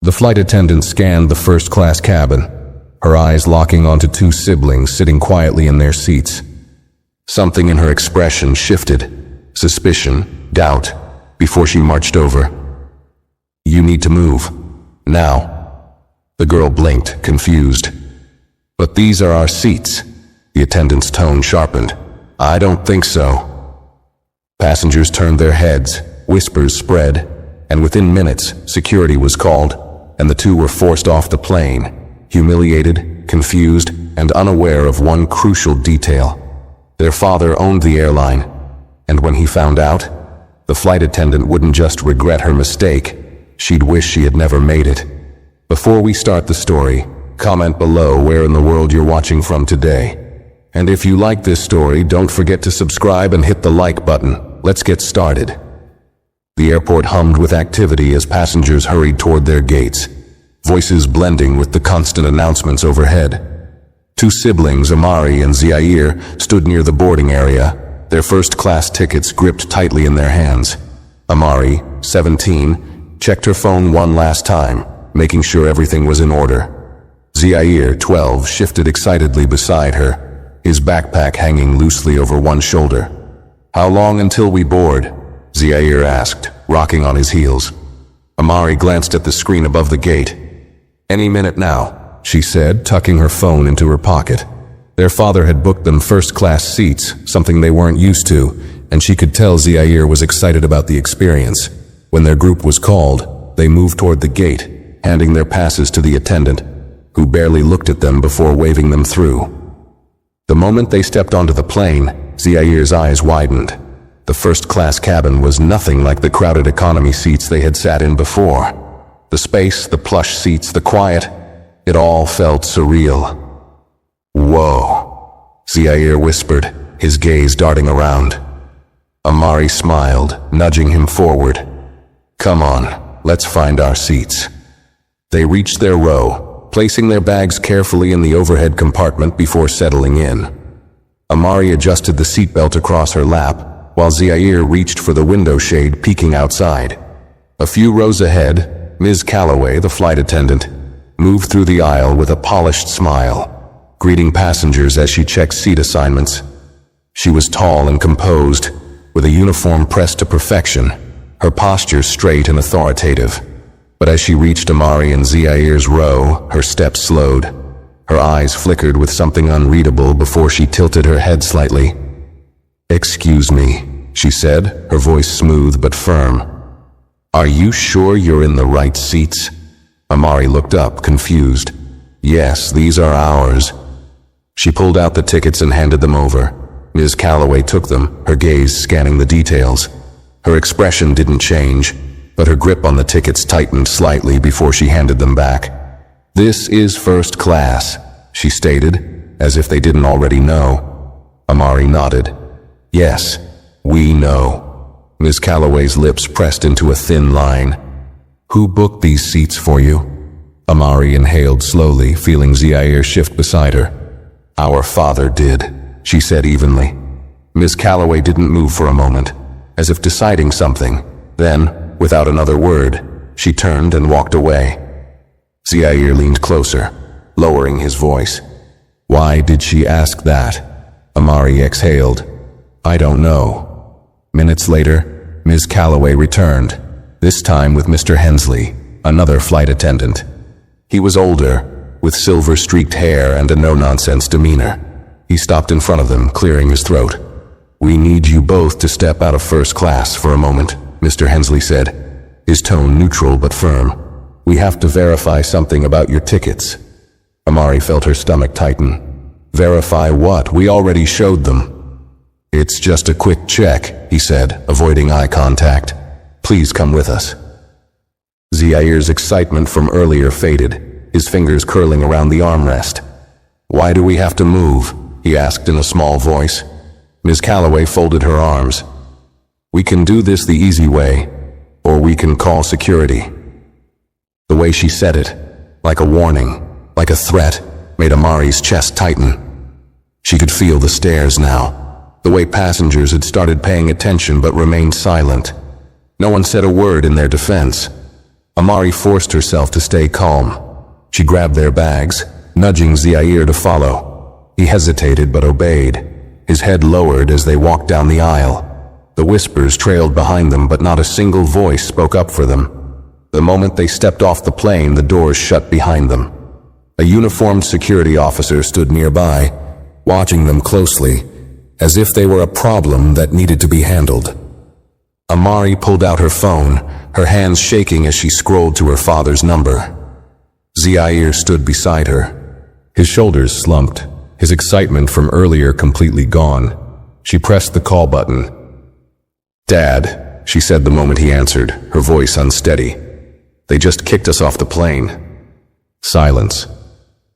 The flight attendant scanned the first-class cabin, her eyes locking onto two siblings sitting quietly in their seats. Something in her expression shifted, suspicion, doubt, before she marched over. "You need to move. Now." The girl blinked, confused. "But these are our seats." The attendant's tone sharpened. "I don't think so." Passengers turned their heads, whispers spread, and within minutes, security was called, and the two were forced off the plane, humiliated, confused, and unaware of one crucial detail. Their father owned the airline, and when he found out, the flight attendant wouldn't just regret her mistake, she'd wish she had never made it. Before we start the story, comment below where in the world you're watching from today. And if you like this story, don't forget to subscribe and hit the like button. Let's get started. The airport hummed with activity as passengers hurried toward their gates, voices blending with the constant announcements overhead. Two siblings, Amari and Zaire, stood near the boarding area, their first-class tickets gripped tightly in their hands. Amari, 17, checked her phone one last time, making sure everything was in order. Zaire, 12, shifted excitedly beside her, his backpack hanging loosely over one shoulder. "How long until we board?" Zaire asked, rocking on his heels. Amari glanced at the screen above the gate. "Any minute now," she said, tucking her phone into her pocket. Their father had booked them first-class seats, something they weren't used to, and she could tell Zaire was excited about the experience. When their group was called, they moved toward the gate, handing their passes to the attendant, who barely looked at them before waving them through. The moment they stepped onto the plane, Zaire's eyes widened. The first-class cabin was nothing like the crowded economy seats they had sat in before. The space, the plush seats, the quiet, it all felt surreal. "Whoa," Zaire whispered, his gaze darting around. Amari smiled, nudging him forward. "Come on, let's find our seats." They reached their row, placing their bags carefully in the overhead compartment before settling in. Amari adjusted the seatbelt across her lap, while Zaire reached for the window shade peeking outside. A few rows ahead, Ms. Calloway, the flight attendant, moved through the aisle with a polished smile, greeting passengers as she checked seat assignments. She was tall and composed, with a uniform pressed to perfection, her posture straight and authoritative. But as she reached Amari and Zaire's row, her steps slowed. Her eyes flickered with something unreadable before she tilted her head slightly. "Excuse me," she said, her voice smooth but firm. "Are you sure you're in the right seats?" Amari looked up, confused. "Yes, these are ours." She pulled out the tickets and handed them over. Ms. Calloway took them, her gaze scanning the details. Her expression didn't change, but her grip on the tickets tightened slightly before she handed them back. "This is first class," she stated, as if they didn't already know. Amari nodded. "Yes, we know." Ms. Calloway's lips pressed into a thin line. "Who booked these seats for you?" Amari inhaled slowly, feeling Zaire shift beside her. "Our father did," she said evenly. Ms. Calloway didn't move for a moment, as if deciding something. Then, without another word, she turned and walked away. Zaire leaned closer, lowering his voice. "Why did she ask that?" Amari exhaled. "I don't know." Minutes later, Ms. Calloway returned, this time with Mr. Hensley, another flight attendant. He was older, with silver-streaked hair and a no-nonsense demeanor. He stopped in front of them, clearing his throat. "We need you both to step out of first class for a moment," Mr. Hensley said, his tone neutral but firm. "We have to verify something about your tickets." Amari felt her stomach tighten. "Verify what? We already showed them." "It's just a quick check," he said, avoiding eye contact. "Please come with us." Zaire's excitement from earlier faded, his fingers curling around the armrest. "Why do we have to move?" he asked in a small voice. Ms. Calloway folded her arms. "We can do this the easy way, or we can call security." The way she said it, like a warning, like a threat, made Amari's chest tighten. She could feel the stares now, the way passengers had started paying attention but remained silent. No one said a word in their defense. Amari forced herself to stay calm. She grabbed their bags, nudging Zaire to follow. He hesitated but obeyed, his head lowered as they walked down the aisle. The whispers trailed behind them, but not a single voice spoke up for them. The moment they stepped off the plane, the doors shut behind them. A uniformed security officer stood nearby, watching them closely, as if they were a problem that needed to be handled. Amari pulled out her phone, her hands shaking as she scrolled to her father's number. Zaire stood beside her. His shoulders slumped, his excitement from earlier completely gone. She pressed the call button. "Dad," she said the moment he answered, her voice unsteady. "They just kicked us off the plane." Silence.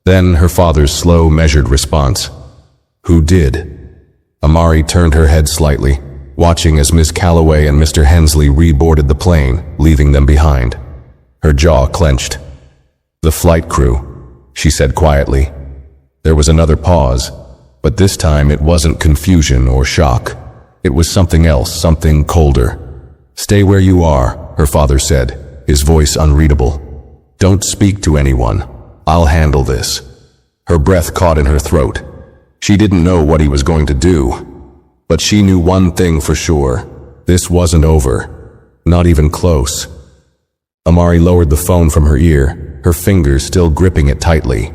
Then her father's slow, measured response. "Who did?" Amari turned her head slightly, watching as Ms. Calloway and Mr. Hensley reboarded the plane, leaving them behind. Her jaw clenched. "The flight crew," she said quietly. There was another pause, but this time it wasn't confusion or shock. It was something else, something colder. "Stay where you are," her father said, his voice unreadable. "Don't speak to anyone. I'll handle this." Her breath caught in her throat. She didn't know what he was going to do, but she knew one thing for sure. This wasn't over. Not even close. Amari lowered the phone from her ear, her fingers still gripping it tightly.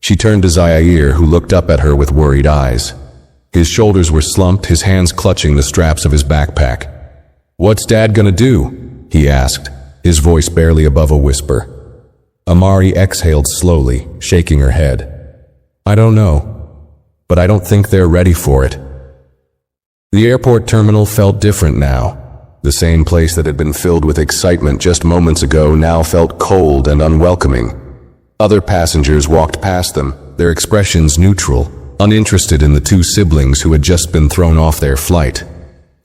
She turned to Zaire, who looked up at her with worried eyes. His shoulders were slumped, his hands clutching the straps of his backpack. "What's Dad gonna do?" he asked, his voice barely above a whisper. Amari exhaled slowly, shaking her head. "I don't know, but I don't think they're ready for it." The airport terminal felt different now. The same place that had been filled with excitement just moments ago now felt cold and unwelcoming. Other passengers walked past them, their expressions neutral, uninterested in the two siblings who had just been thrown off their flight.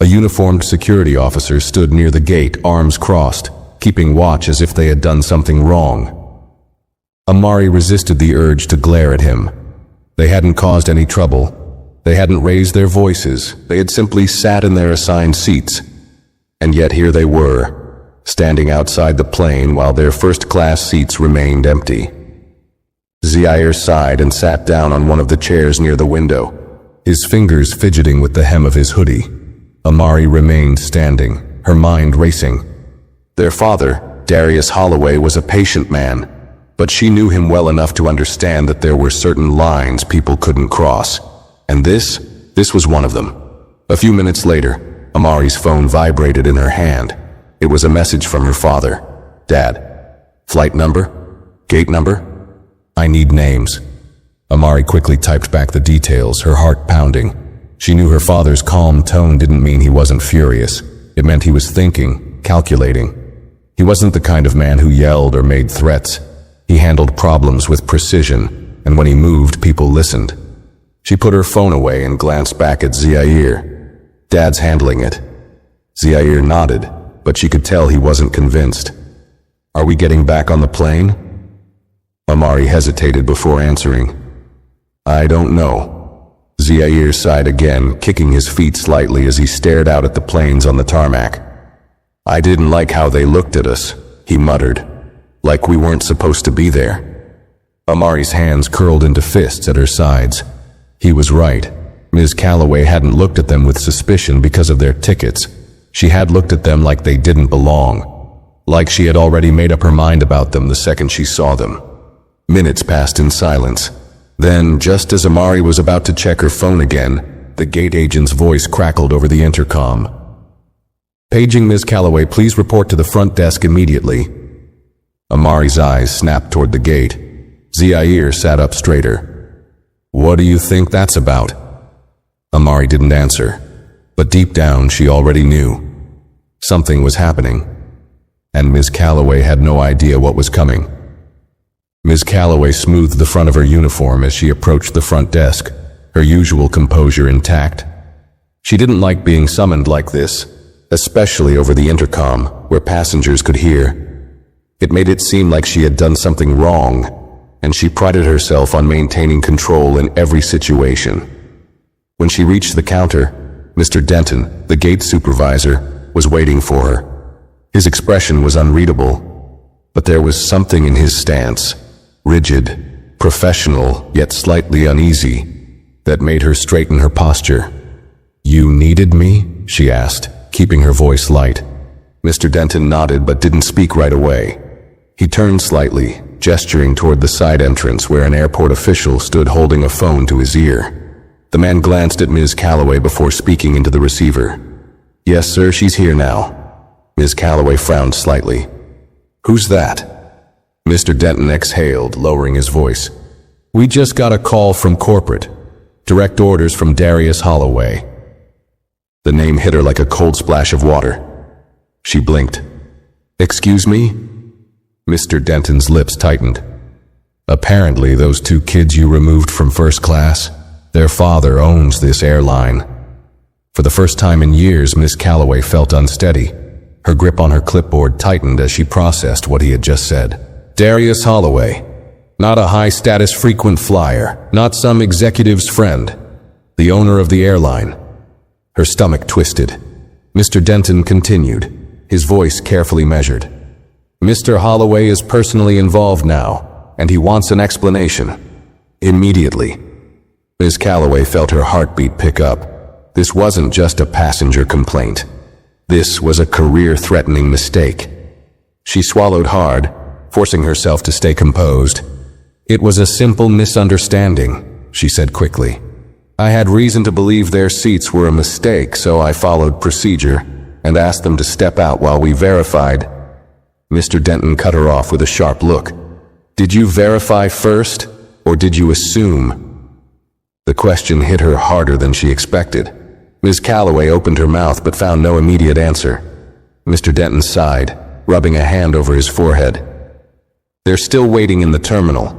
A uniformed security officer stood near the gate, arms crossed, keeping watch as if they had done something wrong. Amari resisted the urge to glare at him. They hadn't caused any trouble. They hadn't raised their voices. They had simply sat in their assigned seats. And yet here they were, standing outside the plane while their first-class seats remained empty. Zaire sighed and sat down on one of the chairs near the window, his fingers fidgeting with the hem of his hoodie. Amari remained standing, her mind racing. Their father, Darius Holloway, was a patient man, but she knew him well enough to understand that there were certain lines people couldn't cross. And this was one of them. A few minutes later, Amari's phone vibrated in her hand. It was a message from her father. "Dad, flight number? Gate number? I need names." Amari quickly typed back the details, her heart pounding. She knew her father's calm tone didn't mean he wasn't furious. It meant he was thinking, calculating. He wasn't the kind of man who yelled or made threats. He handled problems with precision, and when he moved, people listened. She put her phone away and glanced back at Zaire. "Dad's handling it." Zaire nodded, but she could tell he wasn't convinced. "Are we getting back on the plane?" Amari hesitated before answering. "I don't know." Zaire sighed again, kicking his feet slightly as he stared out at the planes on the tarmac. "I didn't like how they looked at us," he muttered, "like we weren't supposed to be there." Amari's hands curled into fists at her sides. He was right. Ms. Calloway hadn't looked at them with suspicion because of their tickets. She had looked at them like they didn't belong, like she had already made up her mind about them the second she saw them. Minutes passed in silence. Then, just as Amari was about to check her phone again, the gate agent's voice crackled over the intercom. "Paging Ms. Calloway, please report to the front desk immediately." Amari's eyes snapped toward the gate. Zaire sat up straighter. "What do you think that's about?" Amari didn't answer, but deep down she already knew. Something was happening, and Ms. Calloway had no idea what was coming. Ms. Calloway smoothed the front of her uniform as she approached the front desk, her usual composure intact. She didn't like being summoned like this, especially over the intercom, where passengers could hear. It made it seem like she had done something wrong, and she prided herself on maintaining control in every situation. When she reached the counter, Mr. Denton, the gate supervisor, was waiting for her. His expression was unreadable. But there was something in his stance, rigid, professional, yet slightly uneasy, that made her straighten her posture. "You needed me?" she asked, keeping her voice light. Mr. Denton nodded but didn't speak right away. He turned slightly, gesturing toward the side entrance where an airport official stood holding a phone to his ear. The man glanced at Ms. Calloway before speaking into the receiver. "Yes, sir, she's here now." Ms. Calloway frowned slightly. "Who's that?" Mr. Denton exhaled, lowering his voice. "We just got a call from corporate. Direct orders from Darius Holloway." The name hit her like a cold splash of water. She blinked. "Excuse me?" Mr. Denton's lips tightened. "Apparently those two kids you removed from first class, their father owns this airline." For the first time in years, Miss Calloway felt unsteady. Her grip on her clipboard tightened as she processed what he had just said. Darius Holloway. Not a high-status frequent flyer, not some executive's friend. The owner of the airline. Her stomach twisted. Mr. Denton continued, his voice carefully measured. "Mr. Holloway is personally involved now, and he wants an explanation. Immediately." Ms. Calloway felt her heartbeat pick up. This wasn't just a passenger complaint. This was a career-threatening mistake. She swallowed hard, forcing herself to stay composed. "It was a simple misunderstanding," she said quickly. "I had reason to believe their seats were a mistake, so I followed procedure and asked them to step out while we verified." Mr. Denton cut her off with a sharp look. "Did you verify first, or did you assume?" The question hit her harder than she expected. Ms. Calloway opened her mouth but found no immediate answer. Mr. Denton sighed, rubbing a hand over his forehead. "They're still waiting in the terminal.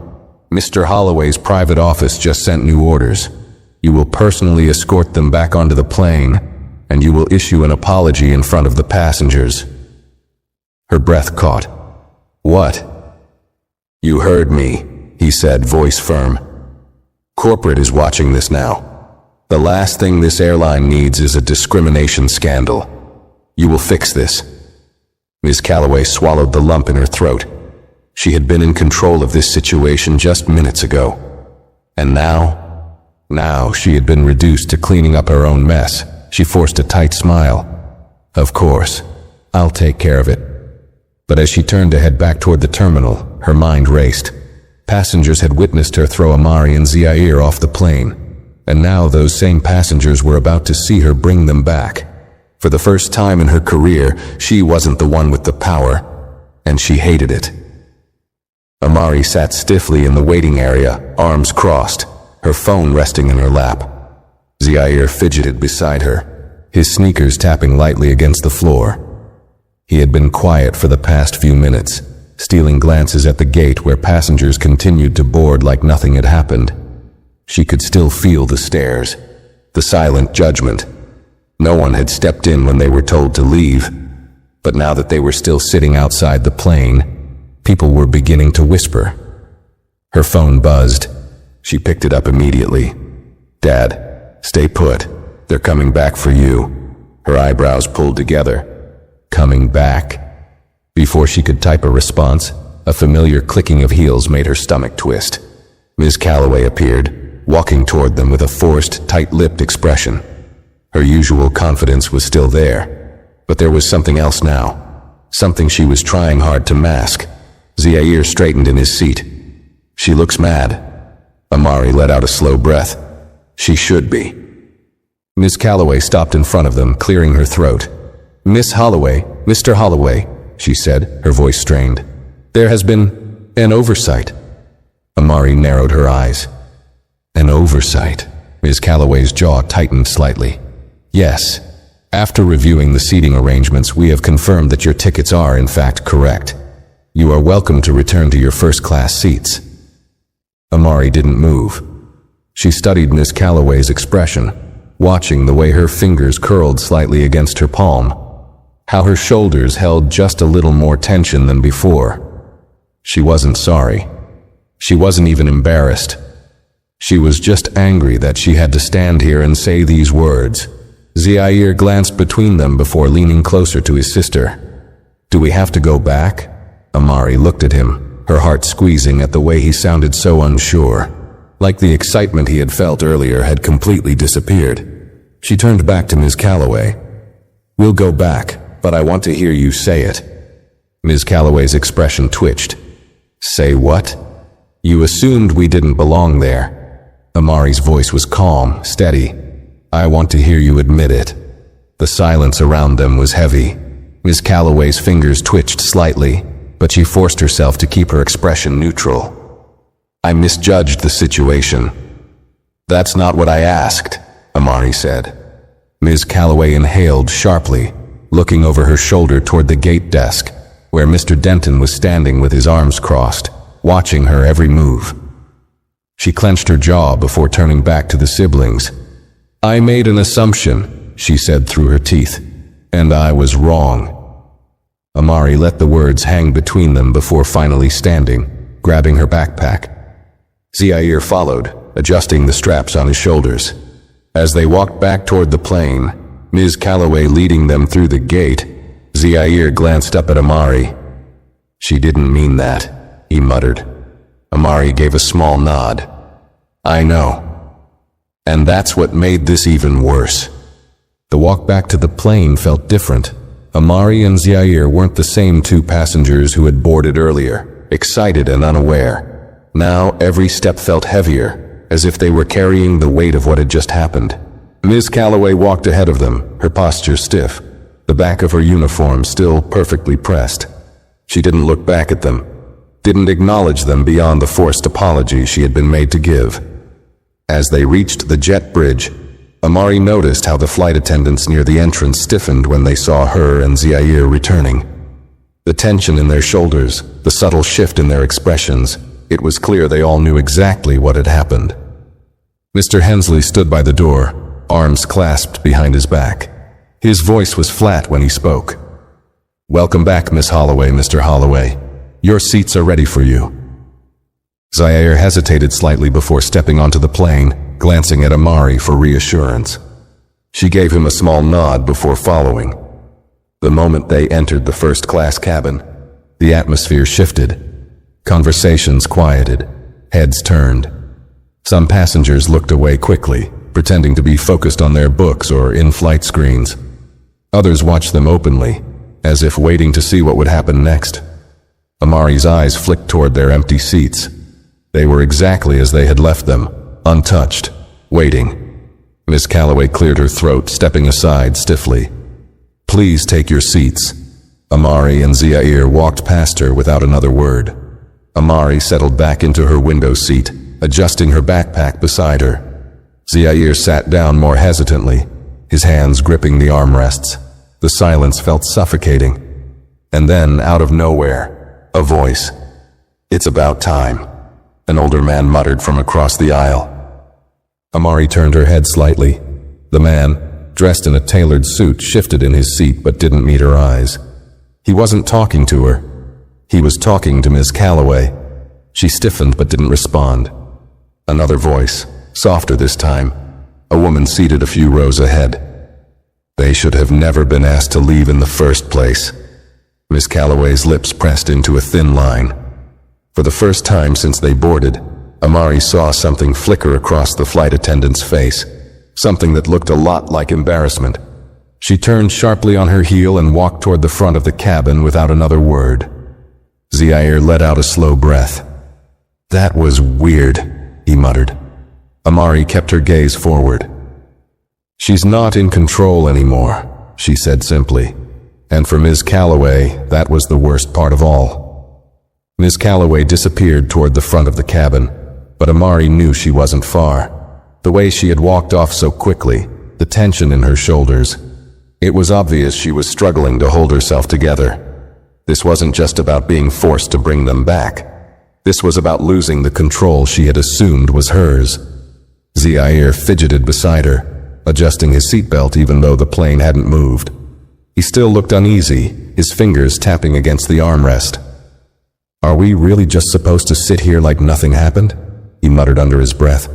Mr. Holloway's private office just sent new orders. You will personally escort them back onto the plane, and you will issue an apology in front of the passengers." Her breath caught. "What?" "You heard me," he said, voice firm. "Corporate is watching this now. The last thing this airline needs is a discrimination scandal. You will fix this." Ms. Calloway swallowed the lump in her throat. She had been in control of this situation just minutes ago. And now she had been reduced to cleaning up her own mess. She forced a tight smile. "Of course, I'll take care of it." But as she turned to head back toward the terminal, her mind raced. Passengers had witnessed her throw Amari and Zaire off the plane, and now those same passengers were about to see her bring them back. For the first time in her career, she wasn't the one with the power, and she hated it. Amari sat stiffly in the waiting area, arms crossed, her phone resting in her lap. Zaire fidgeted beside her, his sneakers tapping lightly against the floor. He had been quiet for the past few minutes, stealing glances at the gate where passengers continued to board like nothing had happened. She could still feel the stares, the silent judgment. No one had stepped in when they were told to leave, but now that they were still sitting outside the plane, people were beginning to whisper. Her phone buzzed. She picked it up immediately. "Dad, stay put. They're coming back for you." Her eyebrows pulled together. "Coming back?" Before she could type a response, a familiar clicking of heels made her stomach twist. Ms. Calloway appeared, walking toward them with a forced, tight-lipped expression. Her usual confidence was still there, but there was something else now, something she was trying hard to mask. Zaire straightened in his seat. "She looks mad." Amari let out a slow breath. "She should be." Ms. Calloway stopped in front of them, clearing her throat. "Miss Holloway, Mr. Holloway," she said, her voice strained. "There has been an oversight." Amari narrowed her eyes. "An oversight?" Ms. Calloway's jaw tightened slightly. "Yes. After reviewing the seating arrangements, we have confirmed that your tickets are, in fact, correct. You are welcome to return to your first-class seats." Amari didn't move. She studied Miss Calloway's expression, watching the way her fingers curled slightly against her palm, how her shoulders held just a little more tension than before. She wasn't sorry. She wasn't even embarrassed. She was just angry that she had to stand here and say these words. Zaire glanced between them before leaning closer to his sister. "Do we have to go back?" Amari looked at him, her heart squeezing at the way he sounded so unsure. Like the excitement he had felt earlier had completely disappeared. She turned back to Ms. Calloway. "We'll go back, but I want to hear you say it." Ms. Calloway's expression twitched. "Say what? You assumed we didn't belong there." Amari's voice was calm, steady. "I want to hear you admit it." The silence around them was heavy. Ms. Calloway's fingers twitched slightly, but she forced herself to keep her expression neutral. "I misjudged the situation." "That's not what I asked," Amari said. Ms. Calloway inhaled sharply, looking over her shoulder toward the gate desk, where Mr. Denton was standing with his arms crossed, watching her every move. She clenched her jaw before turning back to the siblings. "I made an assumption," she said through her teeth, "and I was wrong." Amari let the words hang between them before finally standing, grabbing her backpack. Zaire followed, adjusting the straps on his shoulders. As they walked back toward the plane, Ms. Calloway leading them through the gate, Zaire glanced up at Amari. "She didn't mean that," he muttered. Amari gave a small nod. "I know. And that's what made this even worse." The walk back to the plane felt different. Amari and Zaire weren't the same two passengers who had boarded earlier, excited and unaware. Now every step felt heavier, as if they were carrying the weight of what had just happened. Ms. Calloway walked ahead of them, her posture stiff, the back of her uniform still perfectly pressed. She didn't look back at them, didn't acknowledge them beyond the forced apology she had been made to give. As they reached the jet bridge, Amari noticed how the flight attendants near the entrance stiffened when they saw her and Zaire returning. The tension in their shoulders, the subtle shift in their expressions, it was clear they all knew exactly what had happened. Mr. Hensley stood by the door, arms clasped behind his back. His voice was flat when he spoke. "Welcome back, Miss Holloway, Mr. Holloway. Your seats are ready for you." Zaire hesitated slightly before stepping onto the plane, glancing at Amari for reassurance. She gave him a small nod before following. The moment they entered the first-class cabin, the atmosphere shifted. Conversations quieted, heads turned. Some passengers looked away quickly, pretending to be focused on their books or in-flight screens. Others watched them openly, as if waiting to see what would happen next. Amari's eyes flicked toward their empty seats. They were exactly as they had left them, untouched, waiting. Miss Calloway cleared her throat, stepping aside stiffly. "Please take your seats." Amari and Zaire walked past her without another word. Amari settled back into her window seat, adjusting her backpack beside her. Zaire sat down more hesitantly, his hands gripping the armrests. The silence felt suffocating. And then, out of nowhere, a voice. "It's about time," an older man muttered from across the aisle. Amari turned her head slightly. The man, dressed in a tailored suit, shifted in his seat but didn't meet her eyes. He wasn't talking to her. He was talking to Ms. Calloway. She stiffened but didn't respond. Another voice, softer this time, a woman seated a few rows ahead. "They should have never been asked to leave in the first place." Ms. Calloway's lips pressed into a thin line. For the first time since they boarded, Amari saw something flicker across the flight attendant's face, something that looked a lot like embarrassment. She turned sharply on her heel and walked toward the front of the cabin without another word. Zaire let out a slow breath. "That was weird," he muttered. Amari kept her gaze forward. "She's not in control anymore," she said simply. And for Ms. Calloway, that was the worst part of all. Ms. Calloway disappeared toward the front of the cabin, but Amari knew she wasn't far. The way she had walked off so quickly, the tension in her shoulders. It was obvious she was struggling to hold herself together. This wasn't just about being forced to bring them back. This was about losing the control she had assumed was hers. Zaire fidgeted beside her, adjusting his seatbelt even though the plane hadn't moved. He still looked uneasy, his fingers tapping against the armrest. "Are we really just supposed to sit here like nothing happened?" he muttered under his breath.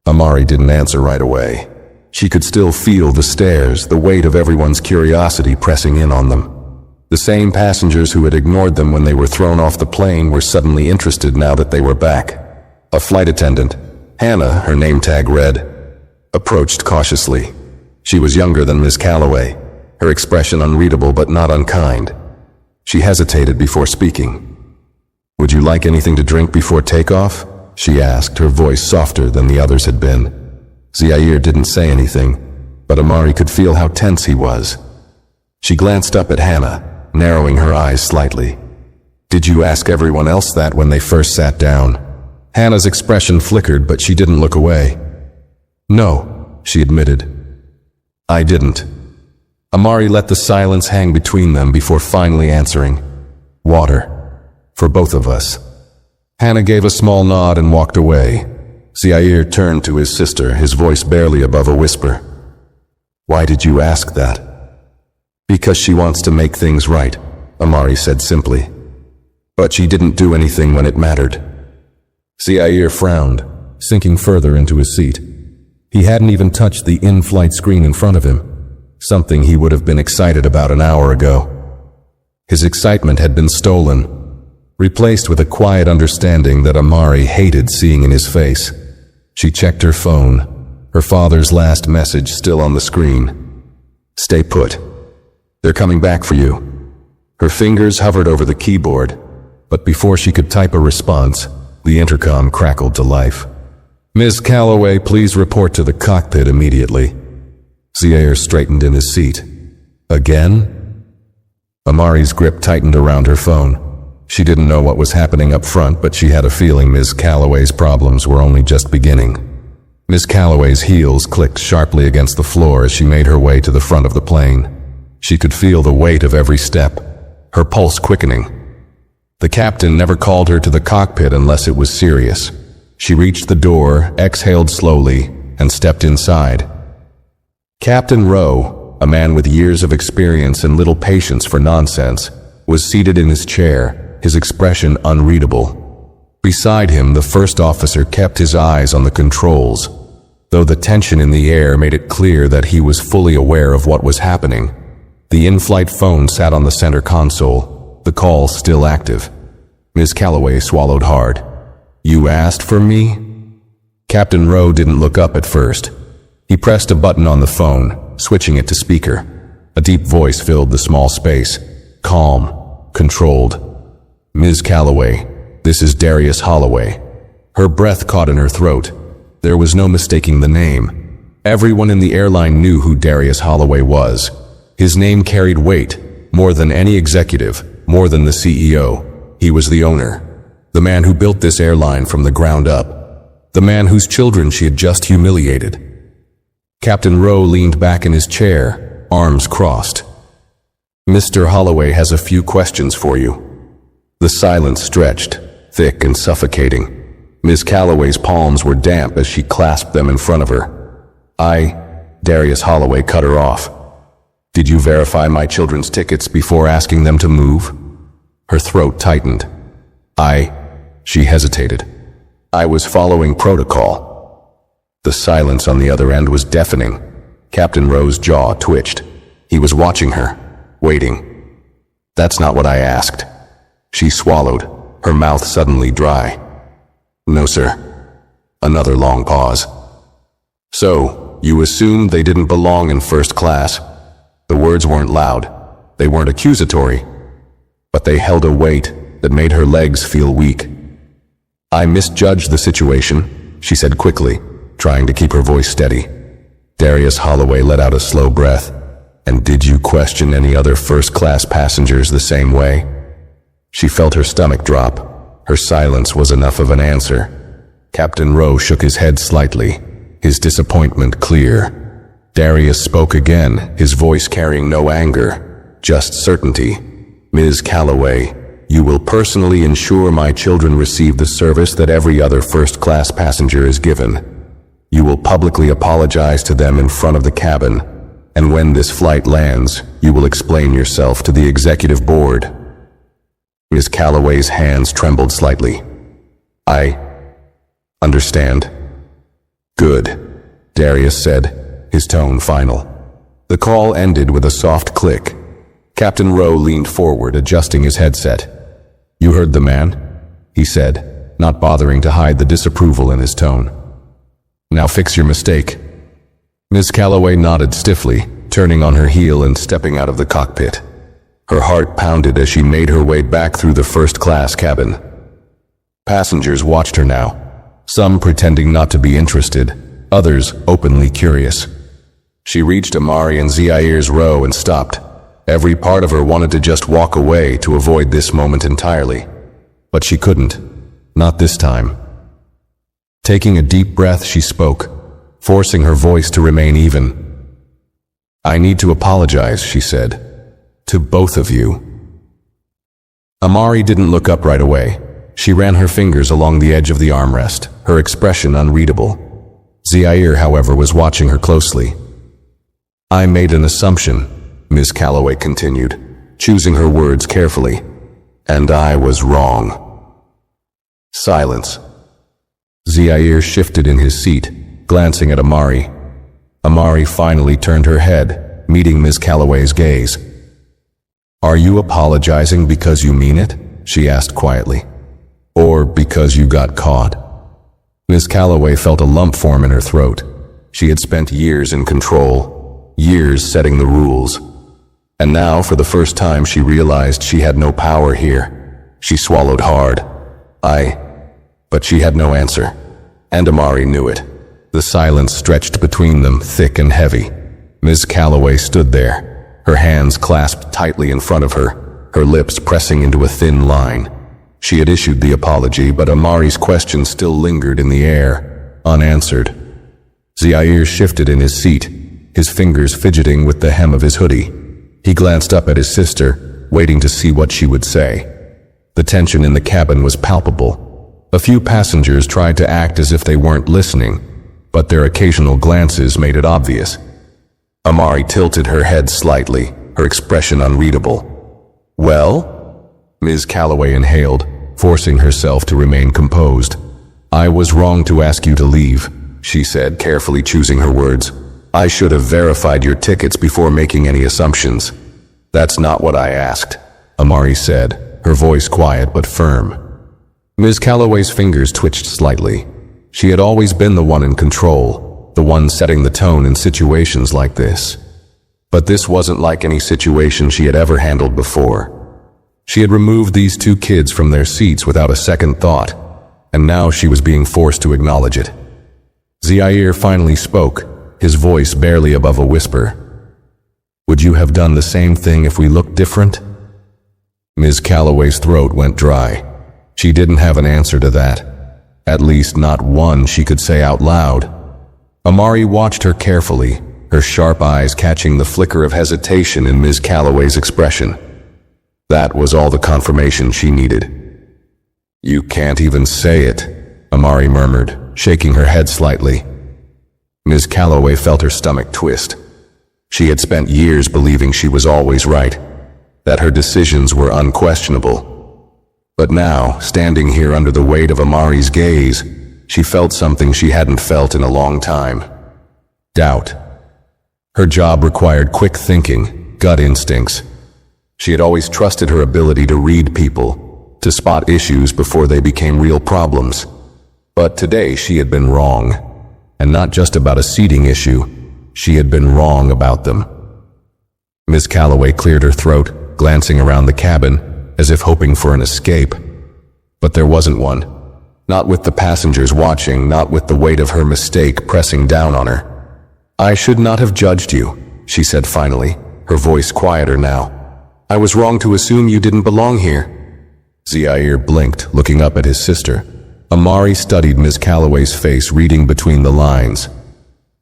Amari didn't answer right away. She could still feel the stares, the weight of everyone's curiosity pressing in on them. The same passengers who had ignored them when they were thrown off the plane were suddenly interested now that they were back. A flight attendant, Hannah, her name tag read, approached cautiously. She was younger than Miss Calloway, her expression unreadable but not unkind. She hesitated before speaking. "Would you like anything to drink before takeoff?" she asked, her voice softer than the others had been. Zaire didn't say anything, but Amari could feel how tense he was. She glanced up at Hannah, narrowing her eyes slightly. "Did you ask everyone else that when they first sat down?" Hannah's expression flickered, but she didn't look away. "No," she admitted. "I didn't." Amari let the silence hang between them before finally answering. "Water. For both of us." Hannah gave a small nod and walked away. Zaire turned to his sister, his voice barely above a whisper. "Why did you ask that?" "Because she wants to make things right," Amari said simply. "But she didn't do anything when it mattered." Zaire frowned, sinking further into his seat. He hadn't even touched the in-flight screen in front of him, something he would have been excited about an hour ago. His excitement had been stolen, replaced with a quiet understanding that Amari hated seeing in his face. She checked her phone, her father's last message still on the screen. "Stay put. They're coming back for you." Her fingers hovered over the keyboard, but before she could type a response, the intercom crackled to life. "Ms. Calloway, please report to the cockpit immediately." Zaire straightened in his seat. "Again?" Amari's grip tightened around her phone. She didn't know what was happening up front, but she had a feeling Ms. Calloway's problems were only just beginning. Ms. Calloway's heels clicked sharply against the floor as she made her way to the front of the plane. She could feel the weight of every step, her pulse quickening. The captain never called her to the cockpit unless it was serious. She reached the door, exhaled slowly, and stepped inside. Captain Rowe, a man with years of experience and little patience for nonsense, was seated in his chair, his expression unreadable. Beside him, the first officer kept his eyes on the controls, though the tension in the air made it clear that he was fully aware of what was happening. The in-flight phone sat on the center console, the call still active. Ms. Calloway swallowed hard. "You asked for me?" Captain Rowe didn't look up at first. He pressed a button on the phone, switching it to speaker. A deep voice filled the small space, calm, controlled. "Ms. Calloway, this is Darius Holloway." Her breath caught in her throat. There was no mistaking the name. Everyone in the airline knew who Darius Holloway was. His name carried weight, more than any executive, more than the CEO. He was the owner, the man who built this airline from the ground up, the man whose children she had just humiliated. Captain Rowe leaned back in his chair, arms crossed. "Mr. Holloway has a few questions for you." The silence stretched, thick and suffocating. Ms. Calloway's palms were damp as she clasped them in front of her. Darius Holloway cut her off. "Did you verify my children's tickets before asking them to move?" Her throat tightened. She hesitated. "I was following protocol." The silence on the other end was deafening. Captain Rowe's jaw twitched. He was watching her, waiting. "That's not what I asked." She swallowed, her mouth suddenly dry. "No, sir." Another long pause. "So, you assumed they didn't belong in first class?" The words weren't loud. They weren't accusatory. But they held a weight that made her legs feel weak. "I misjudged the situation," she said quickly, trying to keep her voice steady. Darius Holloway let out a slow breath. "And did you question any other first-class passengers the same way?" She felt her stomach drop. Her silence was enough of an answer. Captain Rowe shook his head slightly, his disappointment clear. Darius spoke again, his voice carrying no anger, just certainty. "Ms. Calloway, you will personally ensure my children receive the service that every other first-class passenger is given. You will publicly apologize to them in front of the cabin, and when this flight lands, you will explain yourself to the executive board." Ms. Calloway's hands trembled slightly. "I understand." "Good," Darius said, his tone final. The call ended with a soft click. Captain Rowe leaned forward, adjusting his headset. "You heard the man?" he said, not bothering to hide the disapproval in his tone. "Now fix your mistake." Miss Calloway nodded stiffly, turning on her heel and stepping out of the cockpit. Her heart pounded as she made her way back through the first-class cabin. Passengers watched her now, some pretending not to be interested, others openly curious. She reached Amari and Zair's row and stopped. Every part of her wanted to just walk away to avoid this moment entirely. But she couldn't. Not this time. Taking a deep breath, she spoke, forcing her voice to remain even. "I need to apologize," she said. "To both of you." Amari didn't look up right away. She ran her fingers along the edge of the armrest, her expression unreadable. Zaire, however, was watching her closely. "I made an assumption," Miss Calloway continued, choosing her words carefully. "And I was wrong." Silence. Zaire shifted in his seat, glancing at Amari. Amari finally turned her head, meeting Miss Calloway's gaze. "Are you apologizing because you mean it?" she asked quietly. "Or because you got caught?" Miss Calloway felt a lump form in her throat. She had spent years in control, years setting the rules. And now, for the first time, she realized she had no power here. She swallowed hard. But she had no answer. And Amari knew it. The silence stretched between them, thick and heavy. Miss Calloway stood there, her hands clasped tightly in front of her, her lips pressing into a thin line. She had issued the apology, but Amari's question still lingered in the air, unanswered. Zaire shifted in his seat, his fingers fidgeting with the hem of his hoodie. He glanced up at his sister, waiting to see what she would say. The tension in the cabin was palpable. A few passengers tried to act as if they weren't listening, but their occasional glances made it obvious. Amari tilted her head slightly, her expression unreadable. "Well?" Ms. Calloway inhaled, forcing herself to remain composed. "I was wrong to ask you to leave," she said, carefully choosing her words. "I should have verified your tickets before making any assumptions." "That's not what I asked," Amari said, her voice quiet but firm. Ms. Calloway's fingers twitched slightly. She had always been the one in control, the one setting the tone in situations like this. But this wasn't like any situation she had ever handled before. She had removed these two kids from their seats without a second thought, and now she was being forced to acknowledge it. Zaire finally spoke, his voice barely above a whisper. "Would you have done the same thing if we looked different?" Ms. Calloway's throat went dry. She didn't have an answer to that. At least not one she could say out loud. Amari watched her carefully, her sharp eyes catching the flicker of hesitation in Ms. Calloway's expression. That was all the confirmation she needed. "You can't even say it," Amari murmured, shaking her head slightly. Ms. Calloway felt her stomach twist. She had spent years believing she was always right, that her decisions were unquestionable. But now, standing here under the weight of Amari's gaze, she felt something she hadn't felt in a long time. Doubt. Her job required quick thinking, gut instincts. She had always trusted her ability to read people, to spot issues before they became real problems. But today she had been wrong. And not just about a seating issue, she had been wrong about them. Miss Calloway cleared her throat, glancing around the cabin, as if hoping for an escape. But there wasn't one. Not with the passengers watching, not with the weight of her mistake pressing down on her. "I should not have judged you," she said finally, her voice quieter now. "I was wrong to assume you didn't belong here." Zaire blinked, looking up at his sister. Amari studied Miss Calloway's face, reading between the lines.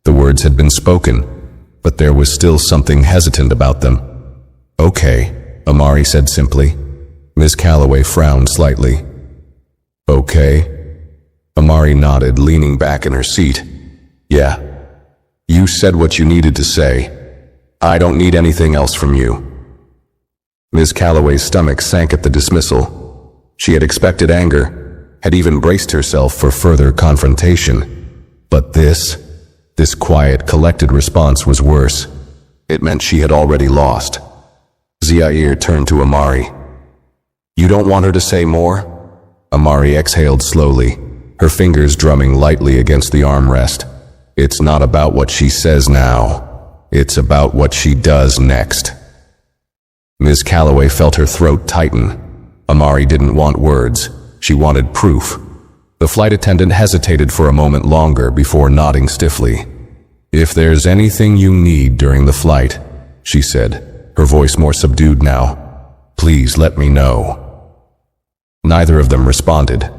The words had been spoken, but there was still something hesitant about them. "Okay," Amari said simply. Miss Calloway frowned slightly. "Okay?" Amari nodded, leaning back in her seat. "Yeah. You said what you needed to say. I don't need anything else from you." Miss Calloway's stomach sank at the dismissal. She had expected anger, had even braced herself for further confrontation. But this quiet, collected response was worse. It meant she had already lost. Zaire turned to Amari. You don't want her to say more? Amari exhaled slowly, her fingers drumming lightly against the armrest. It's not about what she says now. It's about what she does next. Ms. Calloway felt her throat tighten. Amari didn't want words. She wanted proof. The flight attendant hesitated for a moment longer before nodding stiffly. If there's anything you need during the flight, she said, her voice more subdued now, please let me know. Neither of them responded.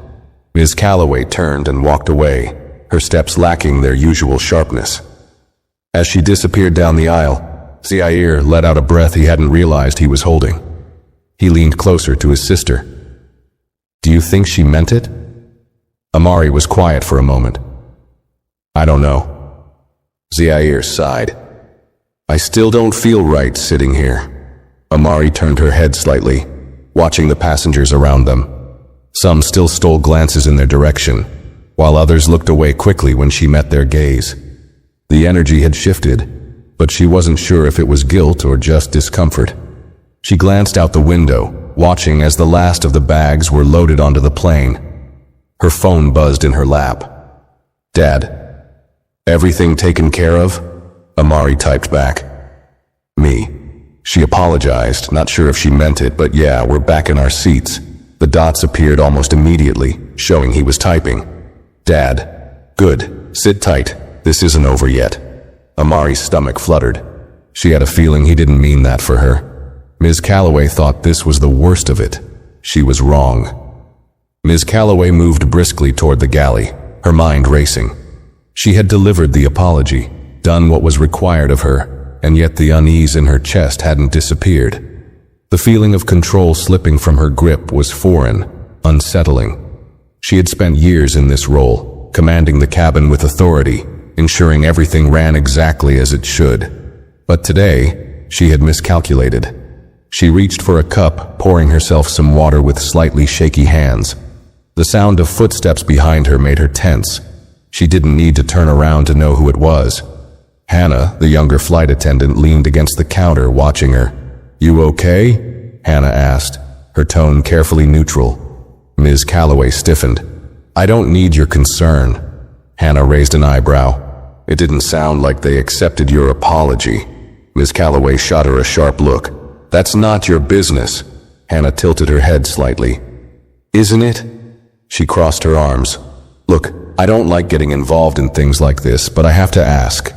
Ms. Calloway turned and walked away, her steps lacking their usual sharpness. As she disappeared down the aisle, Zaire let out a breath he hadn't realized he was holding. He leaned closer to his sister. Do you think she meant it? Amari was quiet for a moment. I don't know. Zaire sighed. I still don't feel right sitting here. Amari turned her head slightly, watching the passengers around them. Some still stole glances in their direction, while others looked away quickly when she met their gaze. The energy had shifted, but she wasn't sure if it was guilt or just discomfort. She glanced out the window, watching as the last of the bags were loaded onto the plane. Her phone buzzed in her lap. Dad, everything taken care of? Amari typed back. Me. She apologized, not sure if she meant it, but yeah, we're back in our seats. The dots appeared almost immediately, showing he was typing. Dad. Good. Sit tight. This isn't over yet. Amari's stomach fluttered. She had a feeling he didn't mean that for her. Ms. Calloway thought this was the worst of it. She was wrong. Ms. Calloway moved briskly toward the galley, her mind racing. She had delivered the apology, done what was required of her, and yet the unease in her chest hadn't disappeared. The feeling of control slipping from her grip was foreign, unsettling. She had spent years in this role, commanding the cabin with authority, ensuring everything ran exactly as it should. But today, she had miscalculated. She reached for a cup, pouring herself some water with slightly shaky hands. The sound of footsteps behind her made her tense. She didn't need to turn around to know who it was. Hannah, the younger flight attendant, leaned against the counter, watching her. You okay? Hannah asked, her tone carefully neutral. Ms. Calloway stiffened. I don't need your concern. Hannah raised an eyebrow. It didn't sound like they accepted your apology. Ms. Calloway shot her a sharp look. That's not your business. Hannah tilted her head slightly. Isn't it? She crossed her arms. Look, I don't like getting involved in things like this, but I have to ask.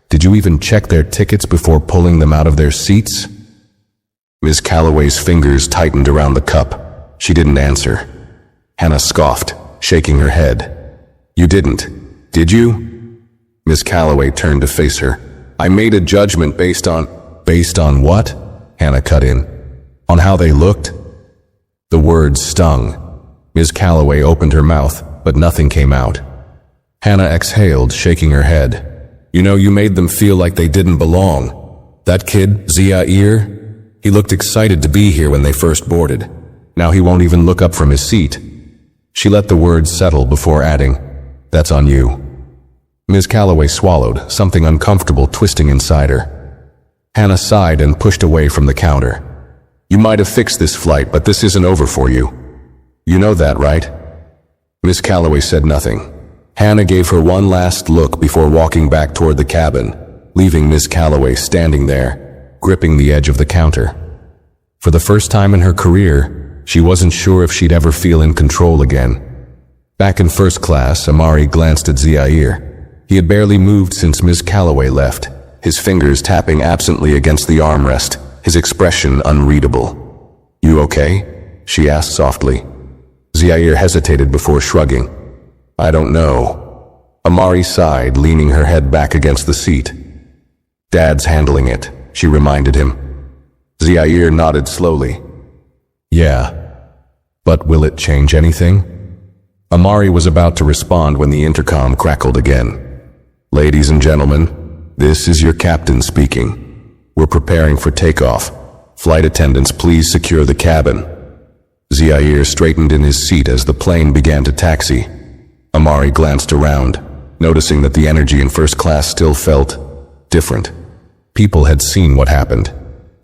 Did you even check their tickets before pulling them out of their seats? Ms. Calloway's fingers tightened around the cup. She didn't answer. Hannah scoffed, shaking her head. You didn't, did you? Ms. Calloway turned to face her. I made a judgment based on... Based on what? Hannah cut in. On how they looked? The words stung. Ms. Calloway opened her mouth, but nothing came out. Hannah exhaled, shaking her head. You know, you made them feel like they didn't belong. That kid, Zaire, he looked excited to be here when they first boarded. Now he won't even look up from his seat. She let the words settle before adding, That's on you. Ms. Calloway swallowed, something uncomfortable twisting inside her. Hannah sighed and pushed away from the counter. You might have fixed this flight, but this isn't over for you. You know that, right? Ms. Calloway said nothing. Hannah gave her one last look before walking back toward the cabin, leaving Ms. Calloway standing there, gripping the edge of the counter. For the first time in her career, she wasn't sure if she'd ever feel in control again. Back in first class, Amari glanced at Zaire. He had barely moved since Ms. Calloway left, his fingers tapping absently against the armrest, his expression unreadable. You okay? She asked softly. Zaire hesitated before shrugging. I don't know. Amari sighed, leaning her head back against the seat. Dad's handling it, she reminded him. Zaire nodded slowly. Yeah, but will it change anything? Amari was about to respond when the intercom crackled again. Ladies and gentlemen, this is your captain speaking. We're preparing for takeoff. Flight attendants, please secure the cabin. Zaire straightened in his seat as the plane began to taxi. Amari glanced around, noticing that the energy in first class still felt different. People had seen what happened.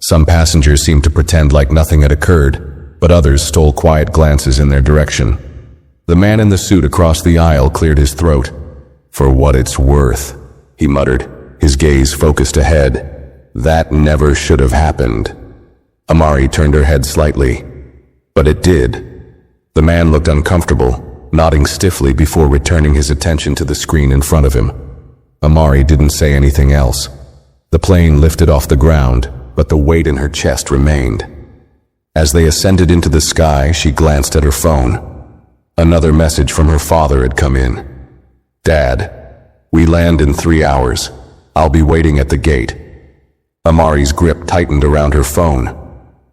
Some passengers seemed to pretend like nothing had occurred, but others stole quiet glances in their direction. The man in the suit across the aisle cleared his throat. "For what it's worth," he muttered, his gaze focused ahead. "That never should have happened." Amari turned her head slightly. But it did. The man looked uncomfortable, nodding stiffly before returning his attention to the screen in front of him. Amari didn't say anything else. The plane lifted off the ground, but the weight in her chest remained. As they ascended into the sky, she glanced at her phone. Another message from her father had come in. "Dad, we land in 3 hours. I'll be waiting at the gate." Amari's grip tightened around her phone.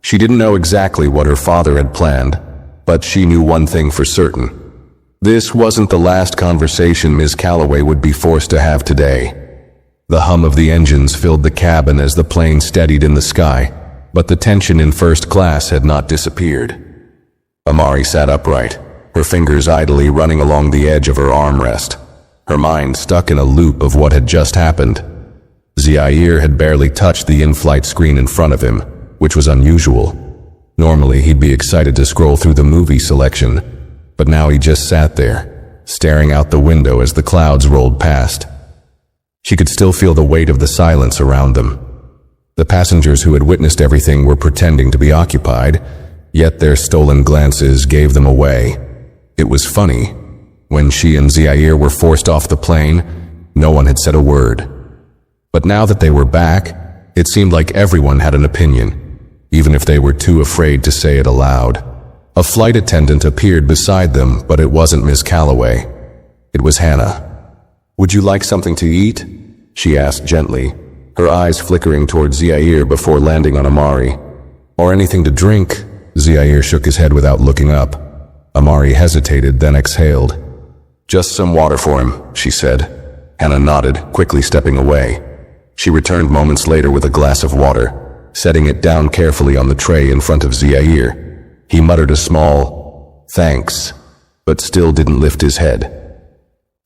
She didn't know exactly what her father had planned, but she knew one thing for certain. This wasn't the last conversation Ms. Calloway would be forced to have today. The hum of the engines filled the cabin as the plane steadied in the sky, but the tension in first class had not disappeared. Amari sat upright, her fingers idly running along the edge of her armrest, her mind stuck in a loop of what had just happened. Zaire had barely touched the in-flight screen in front of him, which was unusual. Normally he'd be excited to scroll through the movie selection, but now he just sat there, staring out the window as the clouds rolled past. She could still feel the weight of the silence around them. The passengers who had witnessed everything were pretending to be occupied, yet their stolen glances gave them away. It was funny. When she and Zaire were forced off the plane, no one had said a word. But now that they were back, it seemed like everyone had an opinion, even if they were too afraid to say it aloud. A flight attendant appeared beside them, but it wasn't Miss Calloway. It was Hannah. "Would you like something to eat?" she asked gently, her eyes flickering toward Zaire before landing on Amari. "Or anything to drink?" Zaire shook his head without looking up. Amari hesitated, then exhaled. "Just some water for him," she said. Hannah nodded, quickly stepping away. She returned moments later with a glass of water, setting it down carefully on the tray in front of Zaire. He muttered a small, "Thanks," but still didn't lift his head.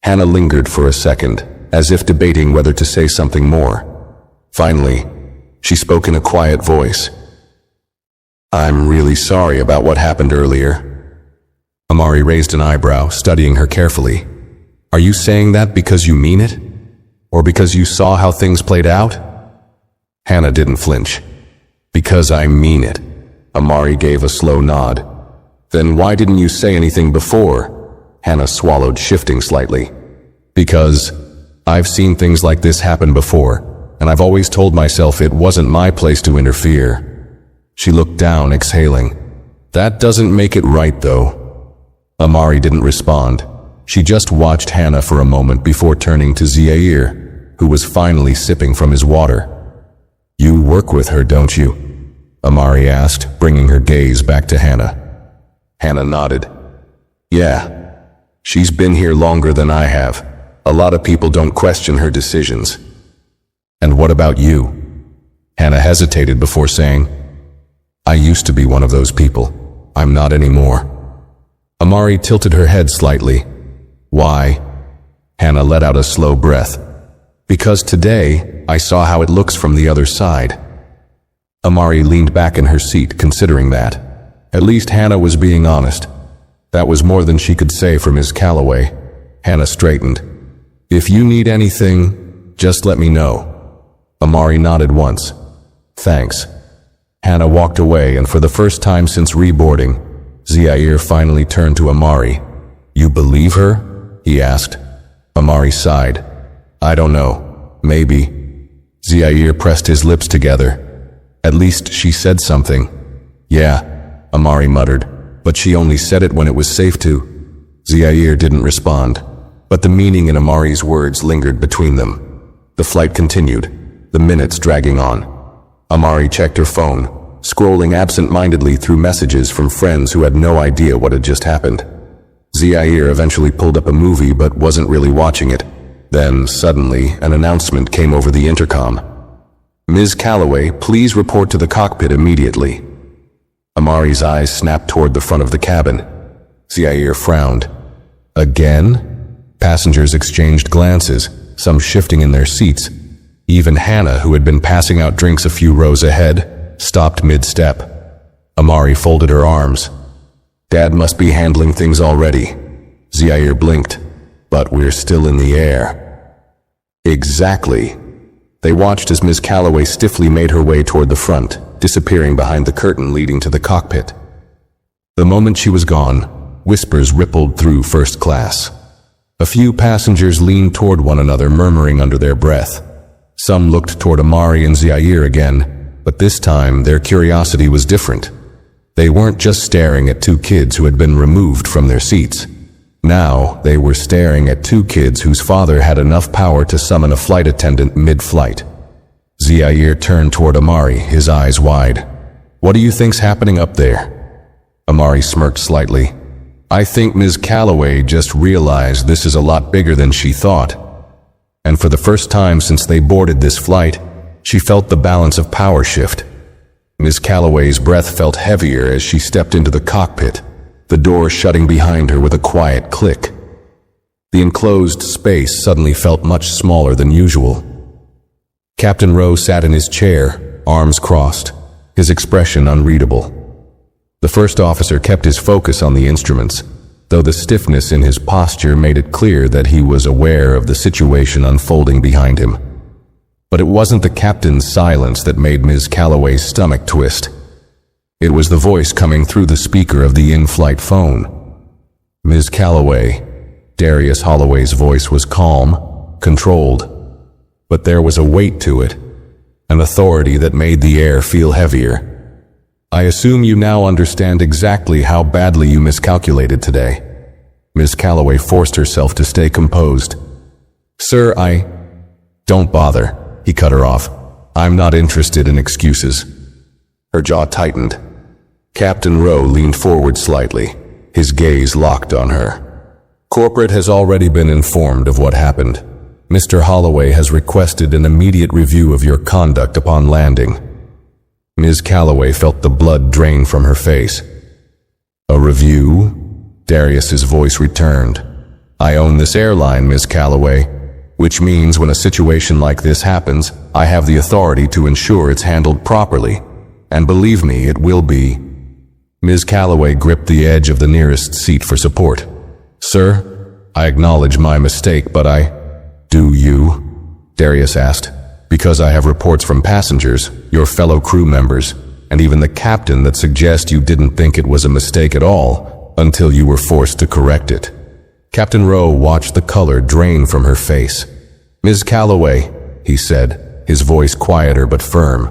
Hannah lingered for a second, as if debating whether to say something more. Finally, she spoke in a quiet voice. "I'm really sorry about what happened earlier." Amari raised an eyebrow, studying her carefully. "Are you saying that because you mean it? Or because you saw how things played out?" Hannah didn't flinch. "Because I mean it." Amari gave a slow nod. "Then why didn't you say anything before?" Hannah swallowed, shifting slightly. "Because I've seen things like this happen before, and I've always told myself it wasn't my place to interfere." She looked down, exhaling. "That doesn't make it right, though." Amari didn't respond. She just watched Hannah for a moment before turning to Zaire, who was finally sipping from his water. "You work with her, don't you?" Amari asked, bringing her gaze back to Hannah. Hannah nodded. "Yeah. She's been here longer than I have. A lot of people don't question her decisions." "And what about you?" Hannah hesitated before saying, "I used to be one of those people. I'm not anymore." Amari tilted her head slightly. "Why?" Hannah let out a slow breath. "Because today, I saw how it looks from the other side." Amari leaned back in her seat, considering that. At least Hannah was being honest. That was more than she could say for Miss Calloway. Hannah straightened. "If you need anything, just let me know." Amari nodded once. "Thanks." Hannah walked away, and for the first time since reboarding, Zaire finally turned to Amari. "You believe her?" he asked. Amari sighed. "I don't know. Maybe." Zaire pressed his lips together. "At least she said something." "Yeah," Amari muttered, "but she only said it when it was safe to." Zaire didn't respond, but the meaning in Amari's words lingered between them. The flight continued, the minutes dragging on. Amari checked her phone, scrolling absent-mindedly through messages from friends who had no idea what had just happened. Zaire eventually pulled up a movie but wasn't really watching it. Then, suddenly, an announcement came over the intercom. "Ms. Calloway, please report to the cockpit immediately." Amari's eyes snapped toward the front of the cabin. Zaire frowned. "Again?" Passengers exchanged glances, some shifting in their seats. Even Hannah, who had been passing out drinks a few rows ahead, stopped mid-step. Amari folded her arms. Dad must be handling things already. Zaire blinked. But we're still in the air. Exactly. They watched as Ms. Calloway stiffly made her way toward the front, disappearing behind the curtain leading to the cockpit. The moment she was gone, whispers rippled through first class. A few passengers leaned toward one another, murmuring under their breath. Some looked toward Amari and Zaire again, but this time their curiosity was different. They weren't just staring at two kids who had been removed from their seats. Now they were staring at two kids whose father had enough power to summon a flight attendant mid-flight. Zaire turned toward Amari, his eyes wide. "What do you think's happening up there?" Amari smirked slightly. "I think Ms. Calloway just realized this is a lot bigger than she thought." And for the first time since they boarded this flight, she felt the balance of power shift. Ms. Calloway's breath felt heavier as she stepped into the cockpit, the door shutting behind her with a quiet click. The enclosed space suddenly felt much smaller than usual. Captain Rowe sat in his chair, arms crossed, his expression unreadable. The first officer kept his focus on the instruments, though the stiffness in his posture made it clear that he was aware of the situation unfolding behind him. But it wasn't the captain's silence that made Ms. Calloway's stomach twist. It was the voice coming through the speaker of the in-flight phone. "Ms. Calloway." Darius Holloway's voice was calm, controlled, but there was a weight to it, an authority that made the air feel heavier. "I assume you now understand exactly how badly you miscalculated today." Ms. Calloway forced herself to stay composed. "Sir, Don't bother," he cut her off. "I'm not interested in excuses." Her jaw tightened. Captain Rowe leaned forward slightly, his gaze locked on her. "Corporate has already been informed of what happened. Mr. Holloway has requested an immediate review of your conduct upon landing." Ms. Calloway felt the blood drain from her face. "A review?" Darius's voice returned. "I own this airline, Ms. Calloway, which means when a situation like this happens, I have the authority to ensure it's handled properly. And believe me, it will be." Ms. Calloway gripped the edge of the nearest seat for support. "Sir, I acknowledge my mistake, but Do you?" Darius asked. "Because I have reports from passengers, your fellow crew members, and even the captain that suggest you didn't think it was a mistake at all until you were forced to correct it." Captain Rowe watched the color drain from her face. "Ms. Calloway," he said, his voice quieter but firm,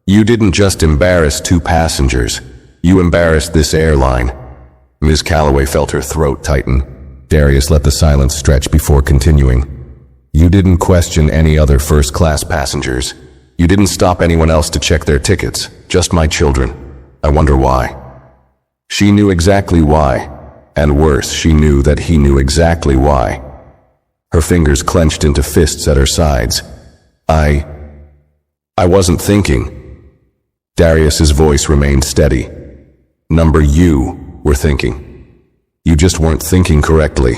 "you didn't just embarrass two passengers. You embarrassed this airline." Ms. Calloway felt her throat tighten. Darius let the silence stretch before continuing. "You didn't question any other first-class passengers. You didn't stop anyone else to check their tickets, just my children. I wonder why." She knew exactly why, and worse, she knew that he knew exactly why. Her fingers clenched into fists at her sides. I wasn't thinking." Darius's voice remained steady. You were thinking. You just weren't thinking correctly."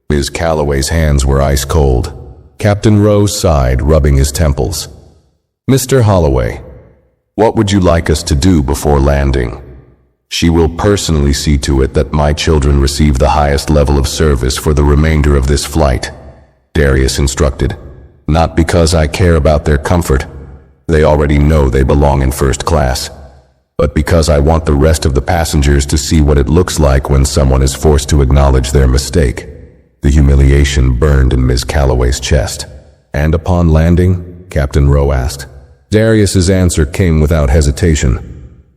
Ms. Calloway's hands were ice cold. Captain Rowe sighed, rubbing his temples. "Mr. Holloway, what would you like us to do before landing?" "She will personally see to it that my children receive the highest level of service for the remainder of this flight," Darius instructed. "Not because I care about their comfort. They already know they belong in first class. But because I want the rest of the passengers to see what it looks like when someone is forced to acknowledge their mistake." The humiliation burned in Ms. Calloway's chest. "And upon landing?" Captain Rowe asked. Darius's answer came without hesitation.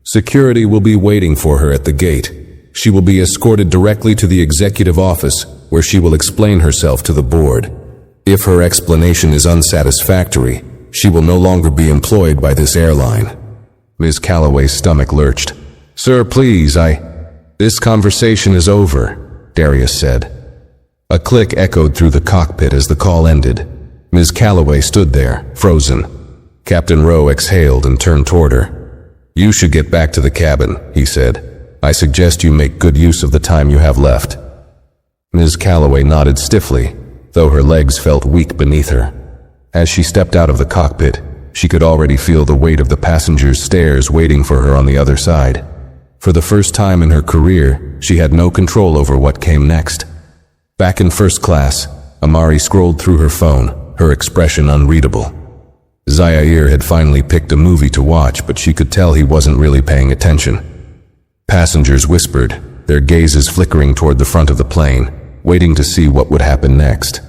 "Security will be waiting for her at the gate. She will be escorted directly to the executive office, where she will explain herself to the board. If her explanation is unsatisfactory, she will no longer be employed by this airline." Ms. Calloway's stomach lurched. "Sir, please, This conversation is over," Darius said. A click echoed through the cockpit as the call ended. Ms. Calloway stood there, frozen. Captain Rowe exhaled and turned toward her. "You should get back to the cabin," he said. "I suggest you make good use of the time you have left." Ms. Calloway nodded stiffly, though her legs felt weak beneath her. As she stepped out of the cockpit, She could already feel the weight of the passengers' stares waiting for her on the other side. For the first time in her career, she had no control over what came next. Back in first class, Amari scrolled through her phone, her expression unreadable. Zaire had finally picked a movie to watch, but she could tell he wasn't really paying attention. Passengers whispered, their gazes flickering toward the front of the plane, waiting to see what would happen next.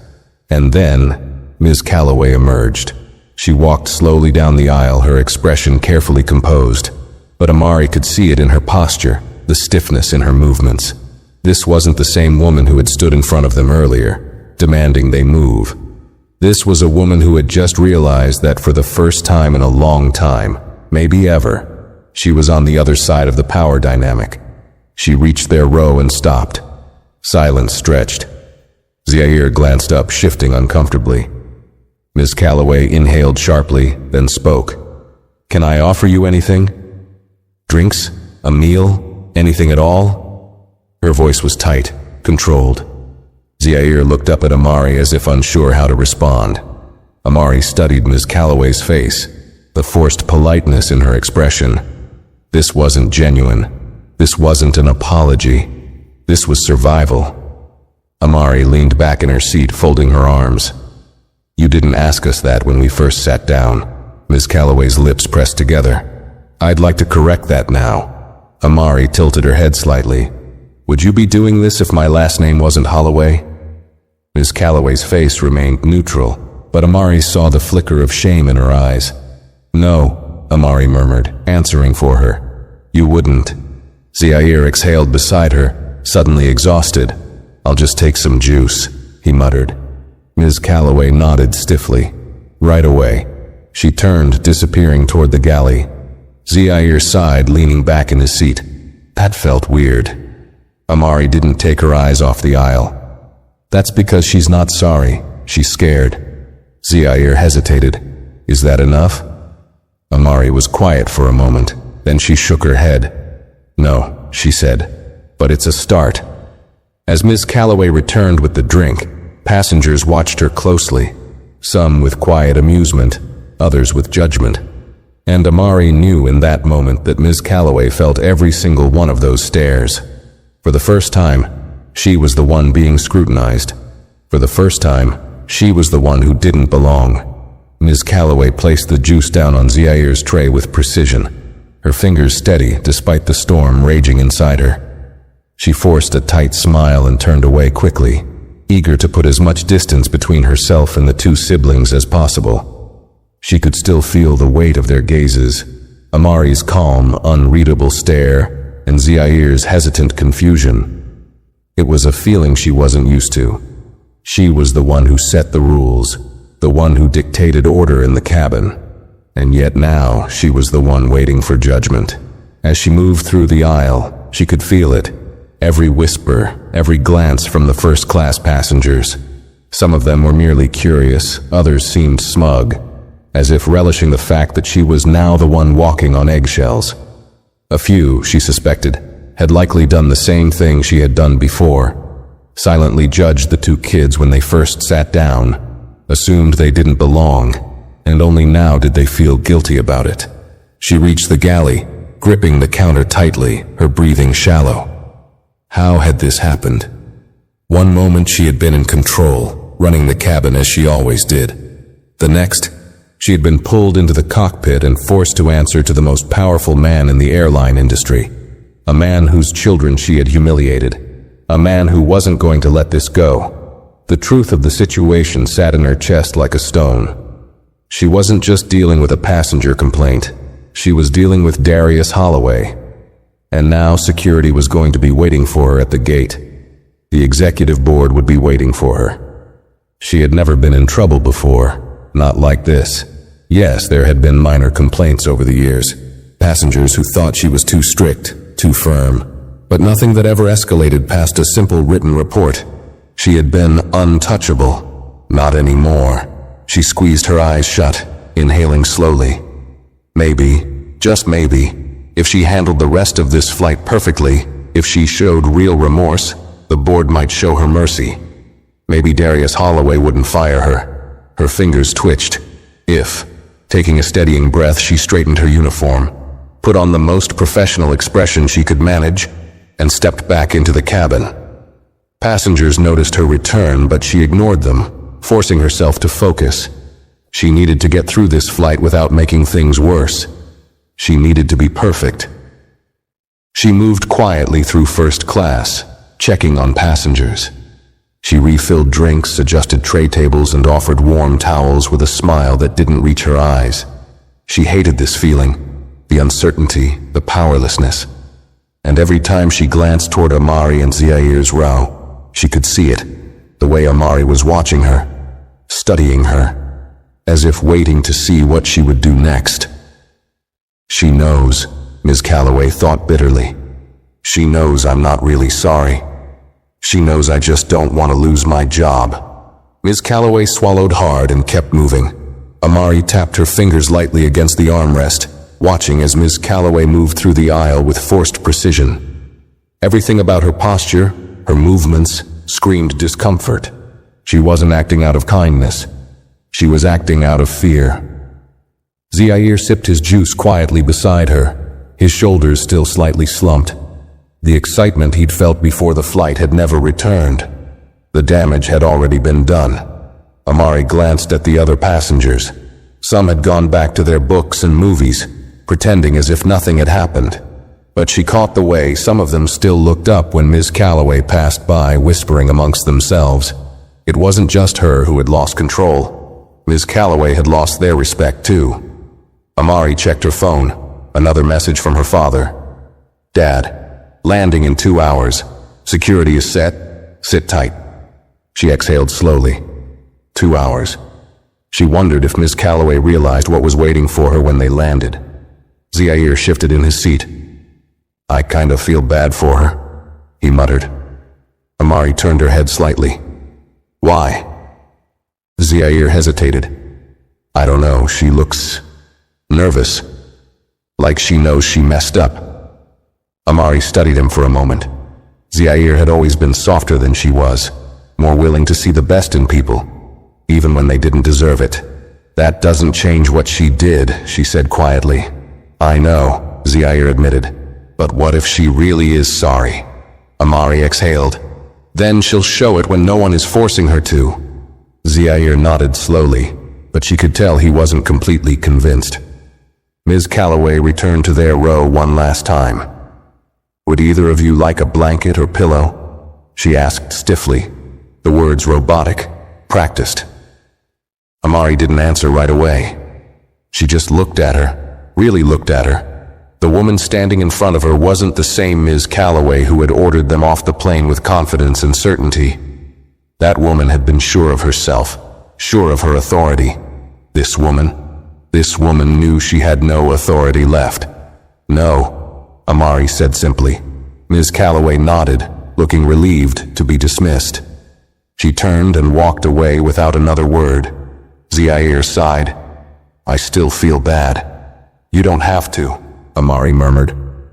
And then, Ms. Calloway emerged. She walked slowly down the aisle, her expression carefully composed. But Amari could see it in her posture, the stiffness in her movements. This wasn't the same woman who had stood in front of them earlier, demanding they move. This was a woman who had just realized that for the first time in a long time, maybe ever, she was on the other side of the power dynamic. She reached their row and stopped. Silence stretched. Zaire glanced up, shifting uncomfortably. Ms. Calloway inhaled sharply, then spoke. "Can I offer you anything? Drinks? A meal? Anything at all?" Her voice was tight, controlled. Zaire looked up at Amari as if unsure how to respond. Amari studied Ms. Calloway's face, the forced politeness in her expression. This wasn't genuine. This wasn't an apology. This was survival. Amari leaned back in her seat, folding her arms. "You didn't ask us that when we first sat down." Ms. Calloway's lips pressed together. "I'd like to correct that now." Amari tilted her head slightly. "Would you be doing this if my last name wasn't Holloway?" Ms. Calloway's face remained neutral, but Amari saw the flicker of shame in her eyes. "No," Amari murmured, answering for her. "You wouldn't." Zaire exhaled beside her, suddenly exhausted. "I'll just take some juice," he muttered. Ms. Calloway nodded stiffly. Right away, she turned, disappearing toward the galley. Zaire sighed, leaning back in his seat. That felt weird. Amari didn't take her eyes off the aisle. "That's because she's not sorry. She's scared." Zaire hesitated. "Is that enough?" Amari was quiet for a moment. Then she shook her head. "No," she said, "but it's a start." As Ms. Calloway returned with the drink, passengers watched her closely, some with quiet amusement, others with judgment. And Amari knew in that moment that Ms. Calloway felt every single one of those stares. For the first time, she was the one being scrutinized. For the first time, she was the one who didn't belong. Ms. Calloway placed the juice down on Zaire's tray with precision, her fingers steady despite the storm raging inside her. She forced a tight smile and turned away quickly, eager to put as much distance between herself and the two siblings as possible. She could still feel the weight of their gazes, Amari's calm, unreadable stare, and Zaire's hesitant confusion. It was a feeling she wasn't used to. She was the one who set the rules, the one who dictated order in the cabin. And yet now she was the one waiting for judgment. As she moved through the aisle, she could feel it. Every whisper, every glance from the first-class passengers. Some of them were merely curious, others seemed smug, as if relishing the fact that she was now the one walking on eggshells. A few, she suspected, had likely done the same thing she had done before, silently judged the two kids when they first sat down, assumed they didn't belong, and only now did they feel guilty about it. She reached the galley, gripping the counter tightly, her breathing shallow. How had this happened? One moment she had been in control, running the cabin as she always did. The next, she had been pulled into the cockpit and forced to answer to the most powerful man in the airline industry. A man whose children she had humiliated. A man who wasn't going to let this go. The truth of the situation sat in her chest like a stone. She wasn't just dealing with a passenger complaint. She was dealing with Darius Holloway. And now security was going to be waiting for her at the gate. The executive board would be waiting for her. She had never been in trouble before, not like this. Yes, there had been minor complaints over the years. Passengers who thought she was too strict, too firm. But nothing that ever escalated past a simple written report. She had been untouchable. Not anymore. She squeezed her eyes shut, inhaling slowly. Maybe, just maybe, if she handled the rest of this flight perfectly, if she showed real remorse, the board might show her mercy. Maybe Darius Holloway wouldn't fire her. Her fingers twitched. If. Taking a steadying breath, she straightened her uniform, put on the most professional expression she could manage, and stepped back into the cabin. Passengers noticed her return, but she ignored them, forcing herself to focus. She needed to get through this flight without making things worse. She needed to be perfect. She moved quietly through first class, checking on passengers. She refilled drinks, adjusted tray tables, and offered warm towels with a smile that didn't reach her eyes. She hated this feeling, the uncertainty, the powerlessness. And every time she glanced toward Amari and Zair's row, she could see it, the way Amari was watching her, studying her, as if waiting to see what she would do next. She knows, Ms. Calloway thought bitterly. She knows I'm not really sorry. She knows I just don't want to lose my job. Ms. Calloway swallowed hard and kept moving. Amari tapped her fingers lightly against the armrest, watching as Ms. Calloway moved through the aisle with forced precision. Everything about her posture, her movements, screamed discomfort. She wasn't acting out of kindness. She was acting out of fear. Zair sipped his juice quietly beside her, his shoulders still slightly slumped. The excitement he'd felt before the flight had never returned. The damage had already been done. Amari glanced at the other passengers. Some had gone back to their books and movies, pretending as if nothing had happened. But she caught the way some of them still looked up when Ms. Calloway passed by, whispering amongst themselves. It wasn't just her who had lost control. Ms. Calloway had lost their respect too. Amari checked her phone. Another message from her father. "Dad, landing in 2 hours. Security is set. Sit tight." She exhaled slowly. 2 hours. She wondered if Ms. Calloway realized what was waiting for her when they landed. Zair shifted in his seat. "I kind of feel bad for her," he muttered. Amari turned her head slightly. "Why?" Zair hesitated. "I don't know, she looks nervous. Like she knows she messed up." Amari studied him for a moment. Zair had always been softer than she was, more willing to see the best in people, even when they didn't deserve it. "That doesn't change what she did," she said quietly. "I know," Zair admitted. "But what if she really is sorry?" Amari exhaled. "Then she'll show it when no one is forcing her to." Zair nodded slowly, but she could tell he wasn't completely convinced. Ms. Calloway returned to their row one last time. "Would either of you like a blanket or pillow?" she asked stiffly, the words robotic, practiced. Amari didn't answer right away. She just looked at her, really looked at her. The woman standing in front of her wasn't the same Ms. Calloway who had ordered them off the plane with confidence and certainty. That woman had been sure of herself, sure of her authority. This woman knew she had no authority left. "No," Amari said simply. Ms. Calloway nodded, looking relieved to be dismissed. She turned and walked away without another word. Zair sighed. "I still feel bad." "You don't have to," Amari murmured.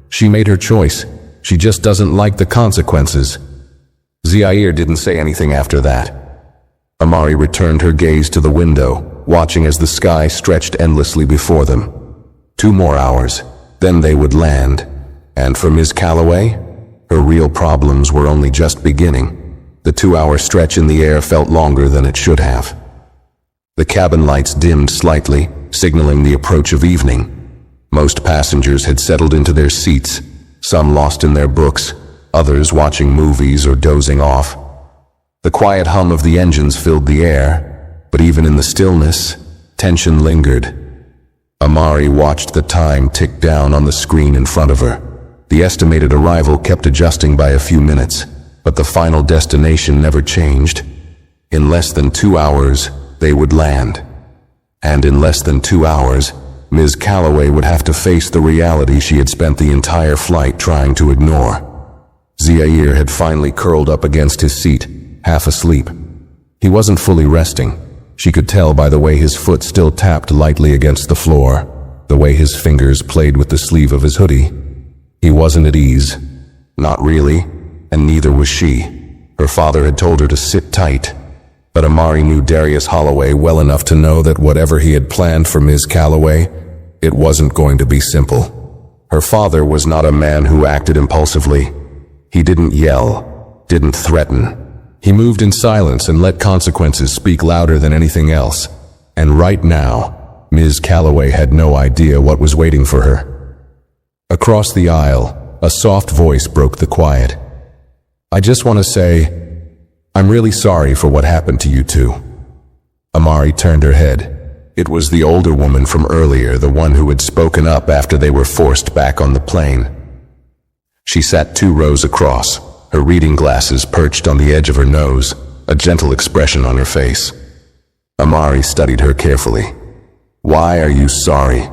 "She made her choice. She just doesn't like the consequences." Zair didn't say anything after that. Amari returned her gaze to the window, watching as the sky stretched endlessly before them. 2 more hours, then they would land. And for Ms. Calloway, her real problems were only just beginning. The 2-hour stretch in the air felt longer than it should have. The cabin lights dimmed slightly, signaling the approach of evening. Most passengers had settled into their seats, some lost in their books, others watching movies or dozing off. The quiet hum of the engines filled the air, but even in the stillness, tension lingered. Amari watched the time tick down on the screen in front of her. The estimated arrival kept adjusting by a few minutes, but the final destination never changed. In less than 2 hours, they would land. And in less than 2 hours, Ms. Calloway would have to face the reality she had spent the entire flight trying to ignore. Zair had finally curled up against his seat, half asleep. He wasn't fully resting. She could tell by the way his foot still tapped lightly against the floor, the way his fingers played with the sleeve of his hoodie. He wasn't at ease. Not really, and neither was she. Her father had told her to sit tight. But Amari knew Darius Holloway well enough to know that whatever he had planned for Ms. Calloway, it wasn't going to be simple. Her father was not a man who acted impulsively. He didn't yell, didn't threaten. He moved in silence and let consequences speak louder than anything else. And right now, Ms. Calloway had no idea what was waiting for her. Across the aisle, a soft voice broke the quiet. "I just want to say, I'm really sorry for what happened to you two." Amari turned her head. It was the older woman from earlier, the one who had spoken up after they were forced back on the plane. She sat 2 rows across, her reading glasses perched on the edge of her nose, a gentle expression on her face. Amari studied her carefully. "Why are you sorry?"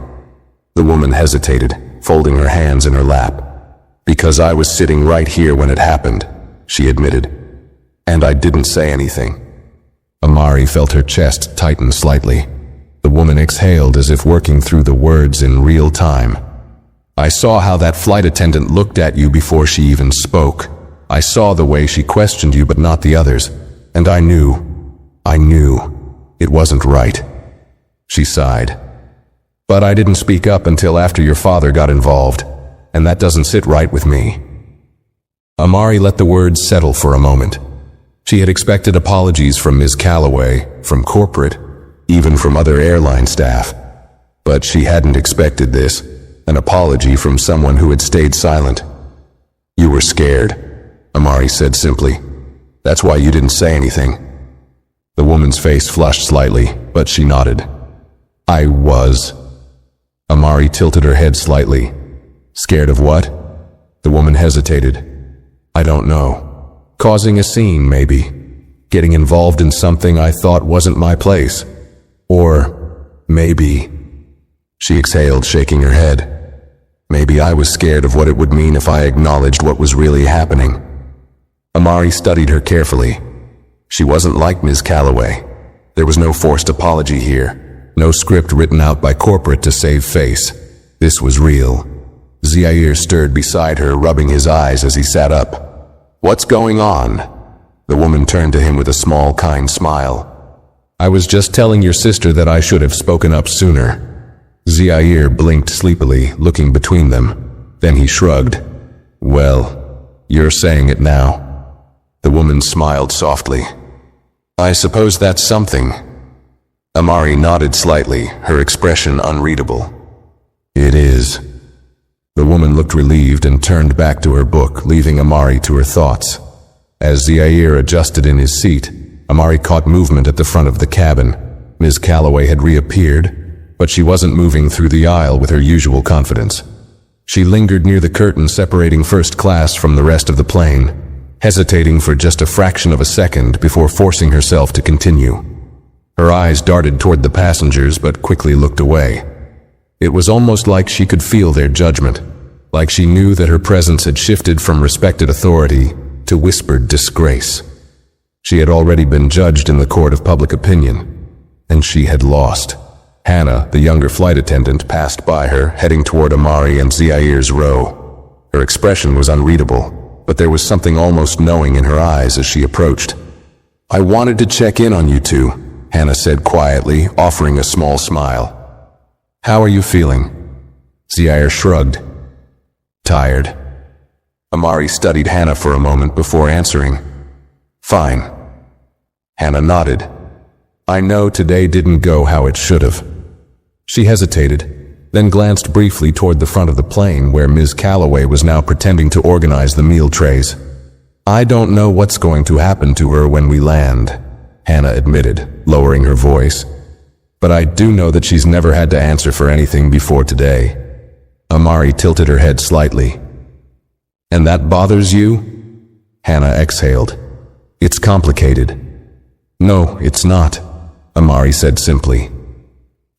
The woman hesitated, folding her hands in her lap. "Because I was sitting right here when it happened," she admitted. "And I didn't say anything." Amari felt her chest tighten slightly. The woman exhaled as if working through the words in real time. "I saw how that flight attendant looked at you before she even spoke. I saw the way she questioned you but not the others. And I knew it wasn't right." She sighed. "But I didn't speak up until after your father got involved, and that doesn't sit right with me." Amari let the words settle for a moment. She had expected apologies from Ms. Calloway, from corporate, even from other airline staff. But she hadn't expected this, an apology from someone who had stayed silent. "You were scared," Amari said simply. "That's why you didn't say anything." The woman's face flushed slightly, but she nodded. "I was." Amari tilted her head slightly. "Scared of what?" The woman hesitated. "I don't know. Causing a scene, maybe. Getting involved in something I thought wasn't my place. Or maybe..." She exhaled, shaking her head. "Maybe I was scared of what it would mean if I acknowledged what was really happening." Amari studied her carefully. She wasn't like Ms. Calloway. There was no forced apology here, no script written out by corporate to save face. This was real. Zaire stirred beside her, rubbing his eyes as he sat up. "What's going on?" The woman turned to him with a small, kind smile. "I was just telling your sister that I should have spoken up sooner." Zaire blinked sleepily, looking between them. Then he shrugged. "Well, you're saying it now." The woman smiled softly. "I suppose that's something." Amari nodded slightly, her expression unreadable. "It is." The woman looked relieved and turned back to her book, leaving Amari to her thoughts. As Zaire adjusted in his seat, Amari caught movement at the front of the cabin. Ms. Calloway had reappeared, but she wasn't moving through the aisle with her usual confidence. She lingered near the curtain separating first class from the rest of the plane, hesitating for just a fraction of a second before forcing herself to continue. Her eyes darted toward the passengers but quickly looked away. It was almost like she could feel their judgment, like she knew that her presence had shifted from respected authority to whispered disgrace. She had already been judged in the court of public opinion, and she had lost. Hannah, the younger flight attendant, passed by her, heading toward Amari and Zaire's row. Her expression was unreadable, but there was something almost knowing in her eyes as she approached. "I wanted to check in on you two," Hannah said quietly, offering a small smile. "How are you feeling?" Zaire shrugged. "Tired." Amari studied Hannah for a moment before answering. "Fine." Hannah nodded. "I know today didn't go how it should have." She hesitated, then glanced briefly toward the front of the plane where Ms. Calloway was now pretending to organize the meal trays. "I don't know what's going to happen to her when we land," Hannah admitted, lowering her voice. "But I do know that she's never had to answer for anything before today." Amari tilted her head slightly. "And that bothers you?" Hannah exhaled. "It's complicated." "No, it's not," Amari said simply.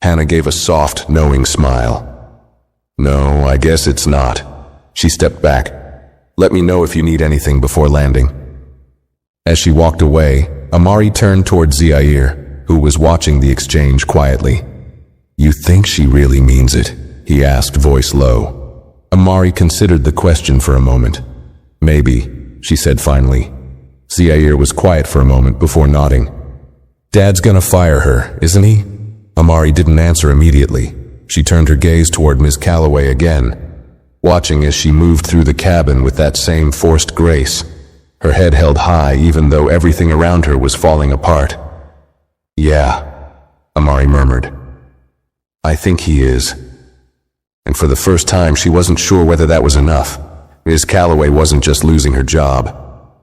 Hannah gave a soft, knowing smile. "No, I guess it's not." She stepped back. "Let me know if you need anything before landing." As she walked away, Amari turned toward Zaire, who was watching the exchange quietly. "You think she really means it?" he asked, voice low. Amari considered the question for a moment. "Maybe," she said finally. Zaire was quiet for a moment before nodding. "Dad's gonna fire her, isn't he?" Amari didn't answer immediately. She turned her gaze toward Ms. Calloway again, watching as she moved through the cabin with that same forced grace, her head held high even though everything around her was falling apart. "Yeah," Amari murmured. "I think he is." And for the first time, she wasn't sure whether that was enough. Ms. Calloway wasn't just losing her job.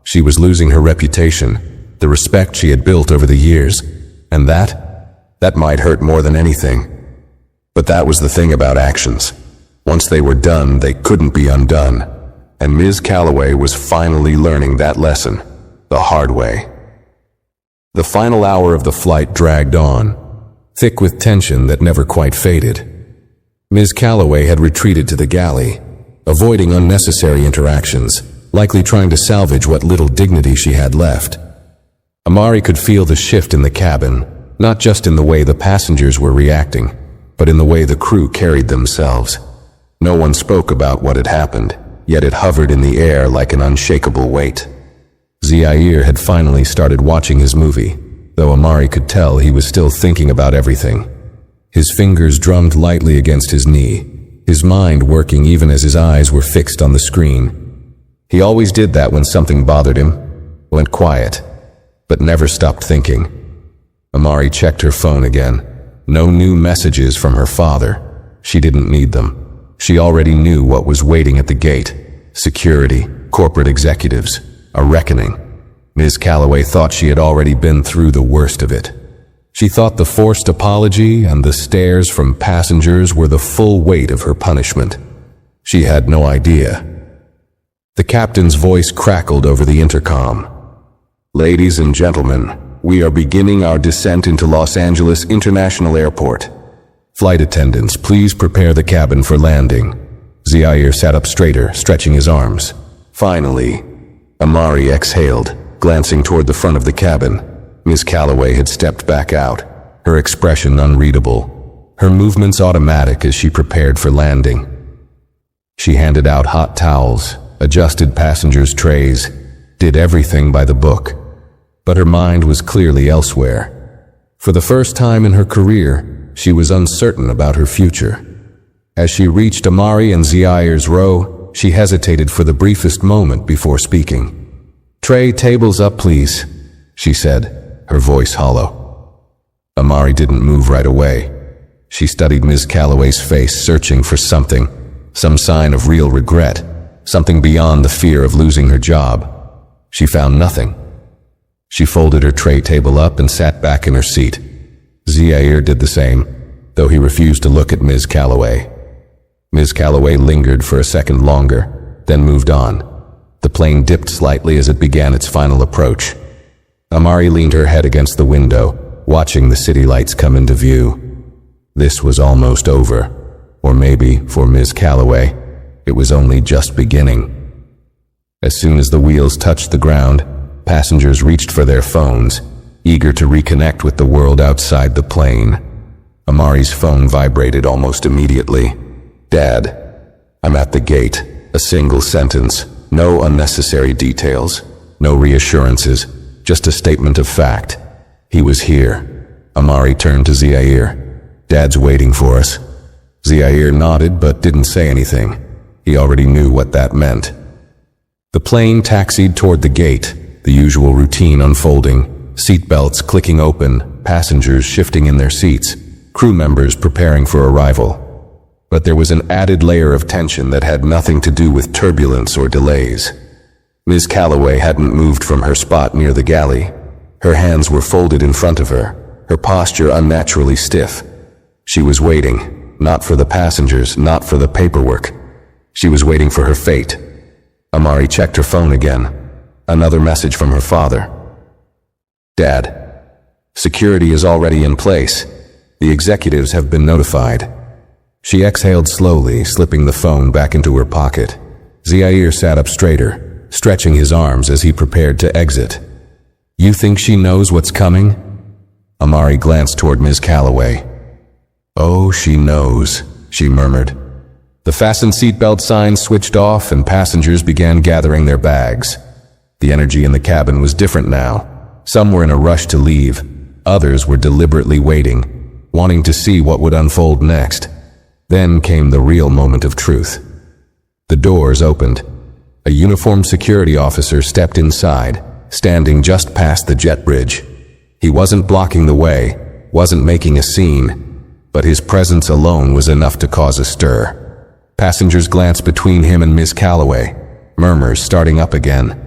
She was losing her reputation, the respect she had built over the years, and that might hurt more than anything. But that was the thing about actions. Once they were done, they couldn't be undone, and Ms. Calloway was finally learning that lesson, the hard way. The final hour of the flight dragged on, thick with tension that never quite faded. Ms. Calloway had retreated to the galley, avoiding unnecessary interactions, likely trying to salvage what little dignity she had left. Amari could feel the shift in the cabin, not just in the way the passengers were reacting, but in the way the crew carried themselves. No one spoke about what had happened, yet it hovered in the air like an unshakable weight. Zaire had finally started watching his movie, though Amari could tell he was still thinking about everything. His fingers drummed lightly against his knee, his mind working even as his eyes were fixed on the screen. He always did that when something bothered him, went quiet, but never stopped thinking. Amari checked her phone again. No new messages from her father. She didn't need them. She already knew what was waiting at the gate. Security, corporate executives, a reckoning. Ms. Calloway thought she had already been through the worst of it. She thought the forced apology and the stares from passengers were the full weight of her punishment. She had no idea. The captain's voice crackled over the intercom. "Ladies and gentlemen, we are beginning our descent into Los Angeles International Airport. Flight attendants, please prepare the cabin for landing." Zaire sat up straighter, stretching his arms. Finally, Amari exhaled, glancing toward the front of the cabin. Ms. Calloway had stepped back out, her expression unreadable, her movements automatic as she prepared for landing. She handed out hot towels, adjusted passengers' trays, did everything by the book. But her mind was clearly elsewhere. For the first time in her career, she was uncertain about her future. As she reached Amari and Zaire's row, she hesitated for the briefest moment before speaking. "Tray tables up, please," she said, her voice hollow. Amari didn't move right away. She studied Ms. Calloway's face, searching for something, some sign of real regret, something beyond the fear of losing her job. She found nothing. She folded her tray table up and sat back in her seat. Zaire did the same, though he refused to look at Ms. Calloway. Ms. Calloway lingered for a second longer, then moved on. The plane dipped slightly as it began its final approach. Amari leaned her head against the window, watching the city lights come into view. This was almost over, or maybe, for Ms. Calloway, it was only just beginning. As soon as the wheels touched the ground, passengers reached for their phones, eager to reconnect with the world outside the plane. Amari's phone vibrated almost immediately. "Dad, I'm at the gate." A single sentence, no unnecessary details, no reassurances, just a statement of fact. He was here. Amari turned to Zaire. "Dad's waiting for us." Zaire nodded but didn't say anything. He already knew what that meant. The plane taxied toward the gate, the usual routine unfolding, seatbelts clicking open, passengers shifting in their seats, crew members preparing for arrival. But there was an added layer of tension that had nothing to do with turbulence or delays. Ms. Calloway hadn't moved from her spot near the galley. Her hands were folded in front of her, her posture unnaturally stiff. She was waiting, not for the passengers, not for the paperwork. She was waiting for her fate. Amari checked her phone again. Another message from her father. "Dad, security is already in place. The executives have been notified." She exhaled slowly, slipping the phone back into her pocket. Zaire sat up straighter, stretching his arms as he prepared to exit. "You think she knows what's coming?" Amari glanced toward Ms. Calloway. "Oh, she knows," she murmured. The fasten seatbelt sign switched off and passengers began gathering their bags. The energy in the cabin was different now. Some were in a rush to leave. Others were deliberately waiting, wanting to see what would unfold next. Then came the real moment of truth. The doors opened. A uniformed security officer stepped inside, standing just past the jet bridge. He wasn't blocking the way, wasn't making a scene, but his presence alone was enough to cause a stir. Passengers glanced between him and Ms. Calloway, murmurs starting up again.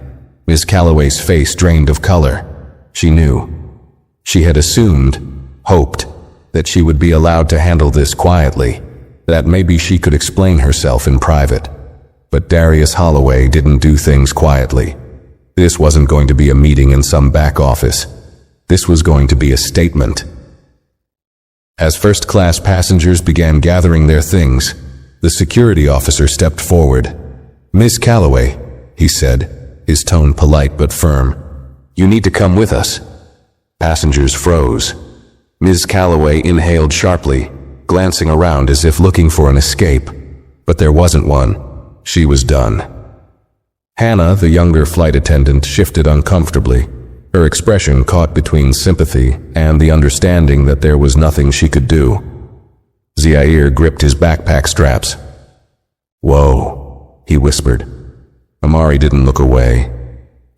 Ms. Calloway's face drained of color. She knew. She had assumed, hoped, that she would be allowed to handle this quietly, that maybe she could explain herself in private. But Darius Holloway didn't do things quietly. This wasn't going to be a meeting in some back office. This was going to be a statement. As first-class passengers began gathering their things, the security officer stepped forward. "Miss Calloway," he said, his tone polite but firm, "you need to come with us." Passengers froze. Ms. Calloway inhaled sharply, glancing around as if looking for an escape. But there wasn't one. She was done. Hannah, the younger flight attendant, shifted uncomfortably, her expression caught between sympathy and the understanding that there was nothing she could do. Zaire gripped his backpack straps. "Whoa," he whispered. Amari didn't look away.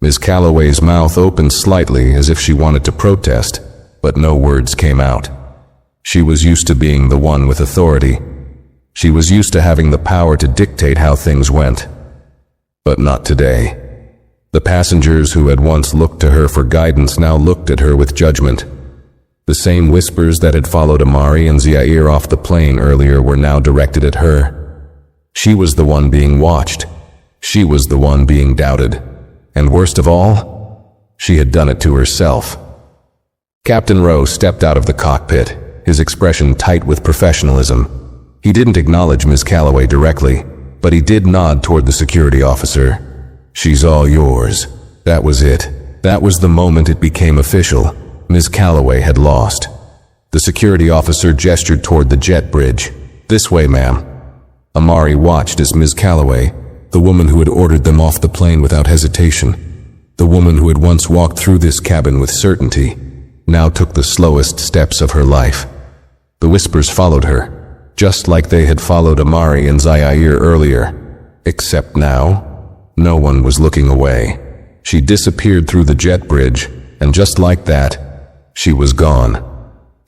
Ms. Calloway's mouth opened slightly as if she wanted to protest, but no words came out. She was used to being the one with authority. She was used to having the power to dictate how things went. But not today. The passengers who had once looked to her for guidance now looked at her with judgment. The same whispers that had followed Amari and Zaire off the plane earlier were now directed at her. She was the one being watched. She was the one being doubted. And worst of all, she had done it to herself. Captain Rowe stepped out of the cockpit, his expression tight with professionalism. He didn't acknowledge Ms. Calloway directly, but he did nod toward the security officer. "She's all yours." That was it. That was the moment it became official. Ms. Calloway had lost. The security officer gestured toward the jet bridge. "This way, ma'am." Amari watched as Ms. Calloway, the woman who had ordered them off the plane without hesitation, the woman who had once walked through this cabin with certainty, now took the slowest steps of her life. The whispers followed her, just like they had followed Amari and Zaire earlier, except now, no one was looking away. She disappeared through the jet bridge, and just like that, she was gone.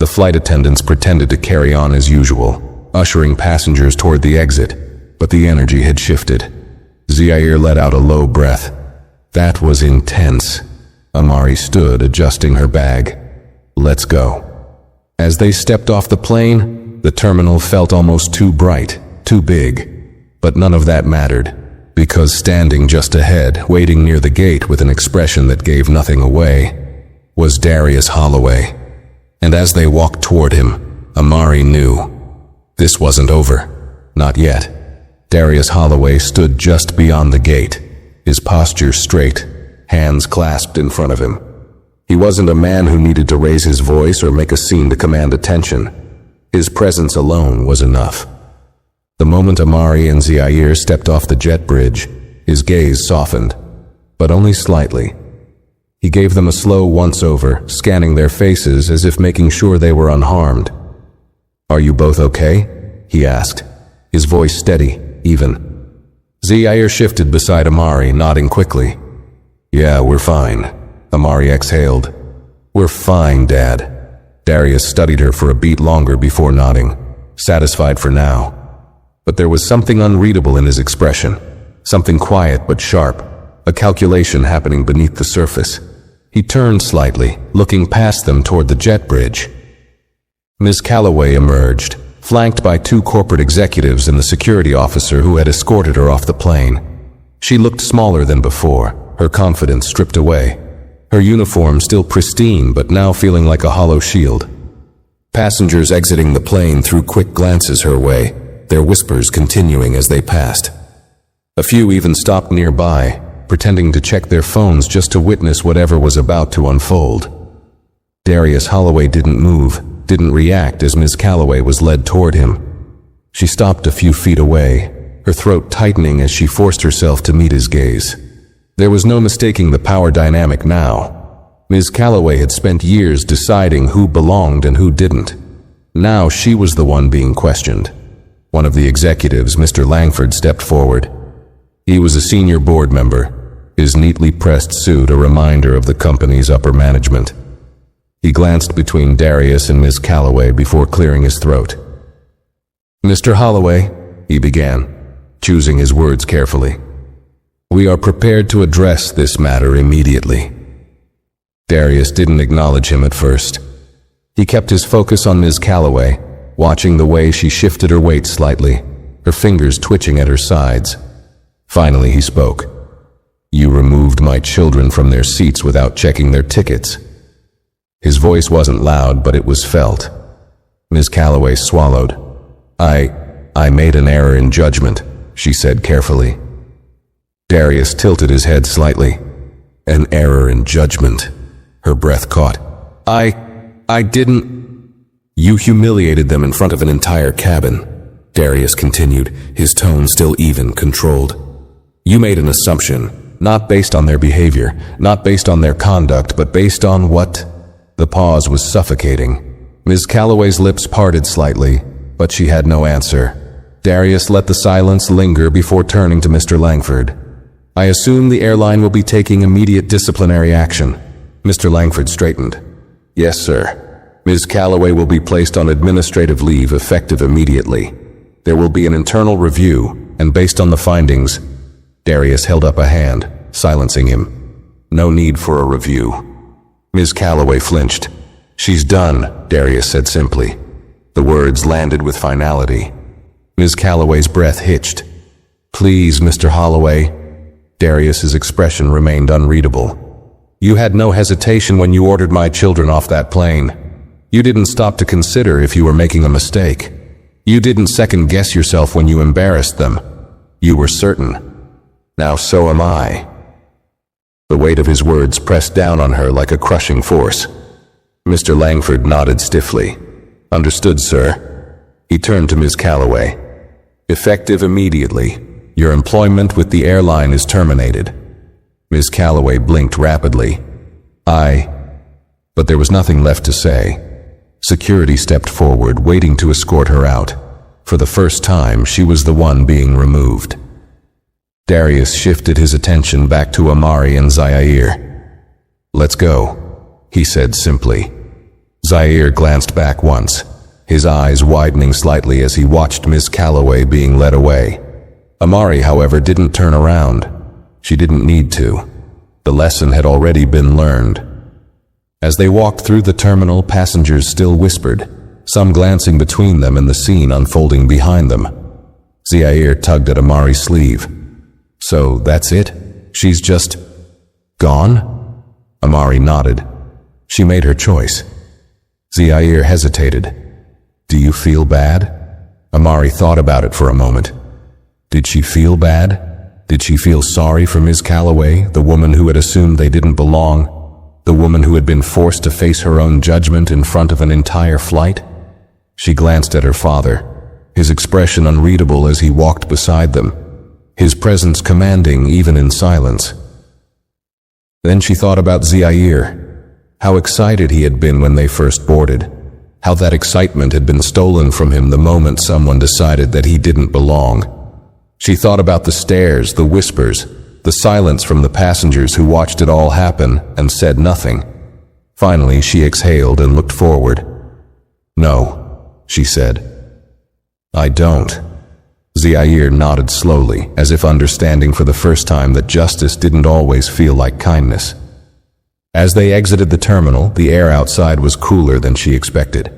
The flight attendants pretended to carry on as usual, ushering passengers toward the exit, but the energy had shifted. Zaire let out a low breath. That was intense. Amari stood, adjusting her bag. "Let's go." As they stepped off the plane, the terminal felt almost too bright, too big. But none of that mattered, because standing just ahead, waiting near the gate with an expression that gave nothing away, was Darius Holloway. And as they walked toward him, Amari knew. This wasn't over. Not yet. Darius Holloway stood just beyond the gate, his posture straight, hands clasped in front of him. He wasn't a man who needed to raise his voice or make a scene to command attention. His presence alone was enough. The moment Amari and Zaire stepped off the jet bridge, his gaze softened, but only slightly. He gave them a slow once-over, scanning their faces as if making sure they were unharmed. "Are you both okay?" he asked, his voice steady, even. Zaire shifted beside Amari, nodding quickly. "Yeah, we're fine," Amari exhaled. "We're fine, Dad." Darius studied her for a beat longer before nodding, satisfied for now. But there was something unreadable in his expression, something quiet but sharp, a calculation happening beneath the surface. He turned slightly, looking past them toward the jet bridge. Ms. Calloway emerged, flanked by two corporate executives and the security officer who had escorted her off the plane. She looked smaller than before, her confidence stripped away. Her uniform still pristine, but now feeling like a hollow shield. Passengers exiting the plane threw quick glances her way, their whispers continuing as they passed. A few even stopped nearby, pretending to check their phones just to witness whatever was about to unfold. Darius Holloway didn't move, didn't react as Ms. Calloway was led toward him. She stopped a few feet away, her throat tightening as she forced herself to meet his gaze. There was no mistaking the power dynamic now. Ms. Calloway had spent years deciding who belonged and who didn't. Now she was the one being questioned. One of the executives, Mr. Langford, stepped forward. He was a senior board member, his neatly pressed suit a reminder of the company's upper management. He glanced between Darius and Ms. Calloway before clearing his throat. "Mr. Holloway," he began, choosing his words carefully, "we are prepared to address this matter immediately." Darius didn't acknowledge him at first. He kept his focus on Ms. Calloway, watching the way she shifted her weight slightly, her fingers twitching at her sides. Finally he spoke. "You removed my children from their seats without checking their tickets." His voice wasn't loud, but it was felt. Ms. Calloway swallowed. I made an error in judgment," she said carefully. Darius tilted his head slightly. "An error in judgment." Her breath caught. I didn't." "You humiliated them in front of an entire cabin," Darius continued, his tone still even, controlled. "You made an assumption, not based on their behavior, not based on their conduct, but based on what?" The pause was suffocating. Ms. Calloway's lips parted slightly, but she had no answer. Darius let the silence linger before turning to Mr. Langford. "I assume the airline will be taking immediate disciplinary action." Mr. Langford straightened. "Yes, sir. Ms. Calloway will be placed on administrative leave effective immediately. There will be an internal review, and based on the findings..." Darius held up a hand, silencing him. "No need for a review." Ms. Calloway flinched. "She's done," Darius said simply. The words landed with finality. Ms. Calloway's breath hitched. "Please, Mr. Holloway." Darius's expression remained unreadable. "You had no hesitation when you ordered my children off that plane. You didn't stop to consider if you were making a mistake. You didn't second-guess yourself when you embarrassed them. You were certain. Now so am I." The weight of his words pressed down on her like a crushing force. Mr. Langford nodded stiffly. "Understood, sir." He turned to Ms. Calloway. "Effective immediately. Your employment with the airline is terminated." Ms. Calloway blinked rapidly. But there was nothing left to say. Security stepped forward, waiting to escort her out. For the first time, she was the one being removed. Darius shifted his attention back to Amari and Zaire. "Let's go," he said simply. Zaire glanced back once, his eyes widening slightly as he watched Ms. Calloway being led away. Amari, however, didn't turn around. She didn't need to. The lesson had already been learned. As they walked through the terminal, passengers still whispered, some glancing between them and the scene unfolding behind them. Zaire tugged at Amari's sleeve. "So that's it? She's just gone?" Amari nodded. "She made her choice." Zaire hesitated. "Do you feel bad?" Amari thought about it for a moment. Did she feel bad? Did she feel sorry for Ms. Calloway, the woman who had assumed they didn't belong? The woman who had been forced to face her own judgment in front of an entire flight? She glanced at her father, his expression unreadable as he walked beside them, his presence commanding even in silence. Then she thought about Zaire, how excited he had been when they first boarded, how that excitement had been stolen from him the moment someone decided that he didn't belong. She thought about the stares, the whispers, the silence from the passengers who watched it all happen and said nothing. Finally, she exhaled and looked forward. "No," she said. "I don't." Zaire nodded slowly, as if understanding for the first time that justice didn't always feel like kindness. As they exited the terminal, the air outside was cooler than she expected.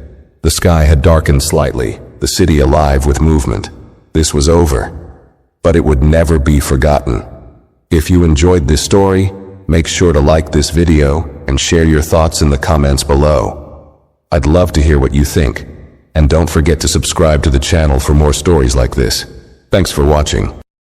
The sky had darkened slightly, the city alive with movement. This was over, but it would never be forgotten. If you enjoyed this story, make sure to like this video and share your thoughts in the comments below. I'd love to hear what you think, and don't forget to subscribe to the channel for more stories like this. Thanks for watching.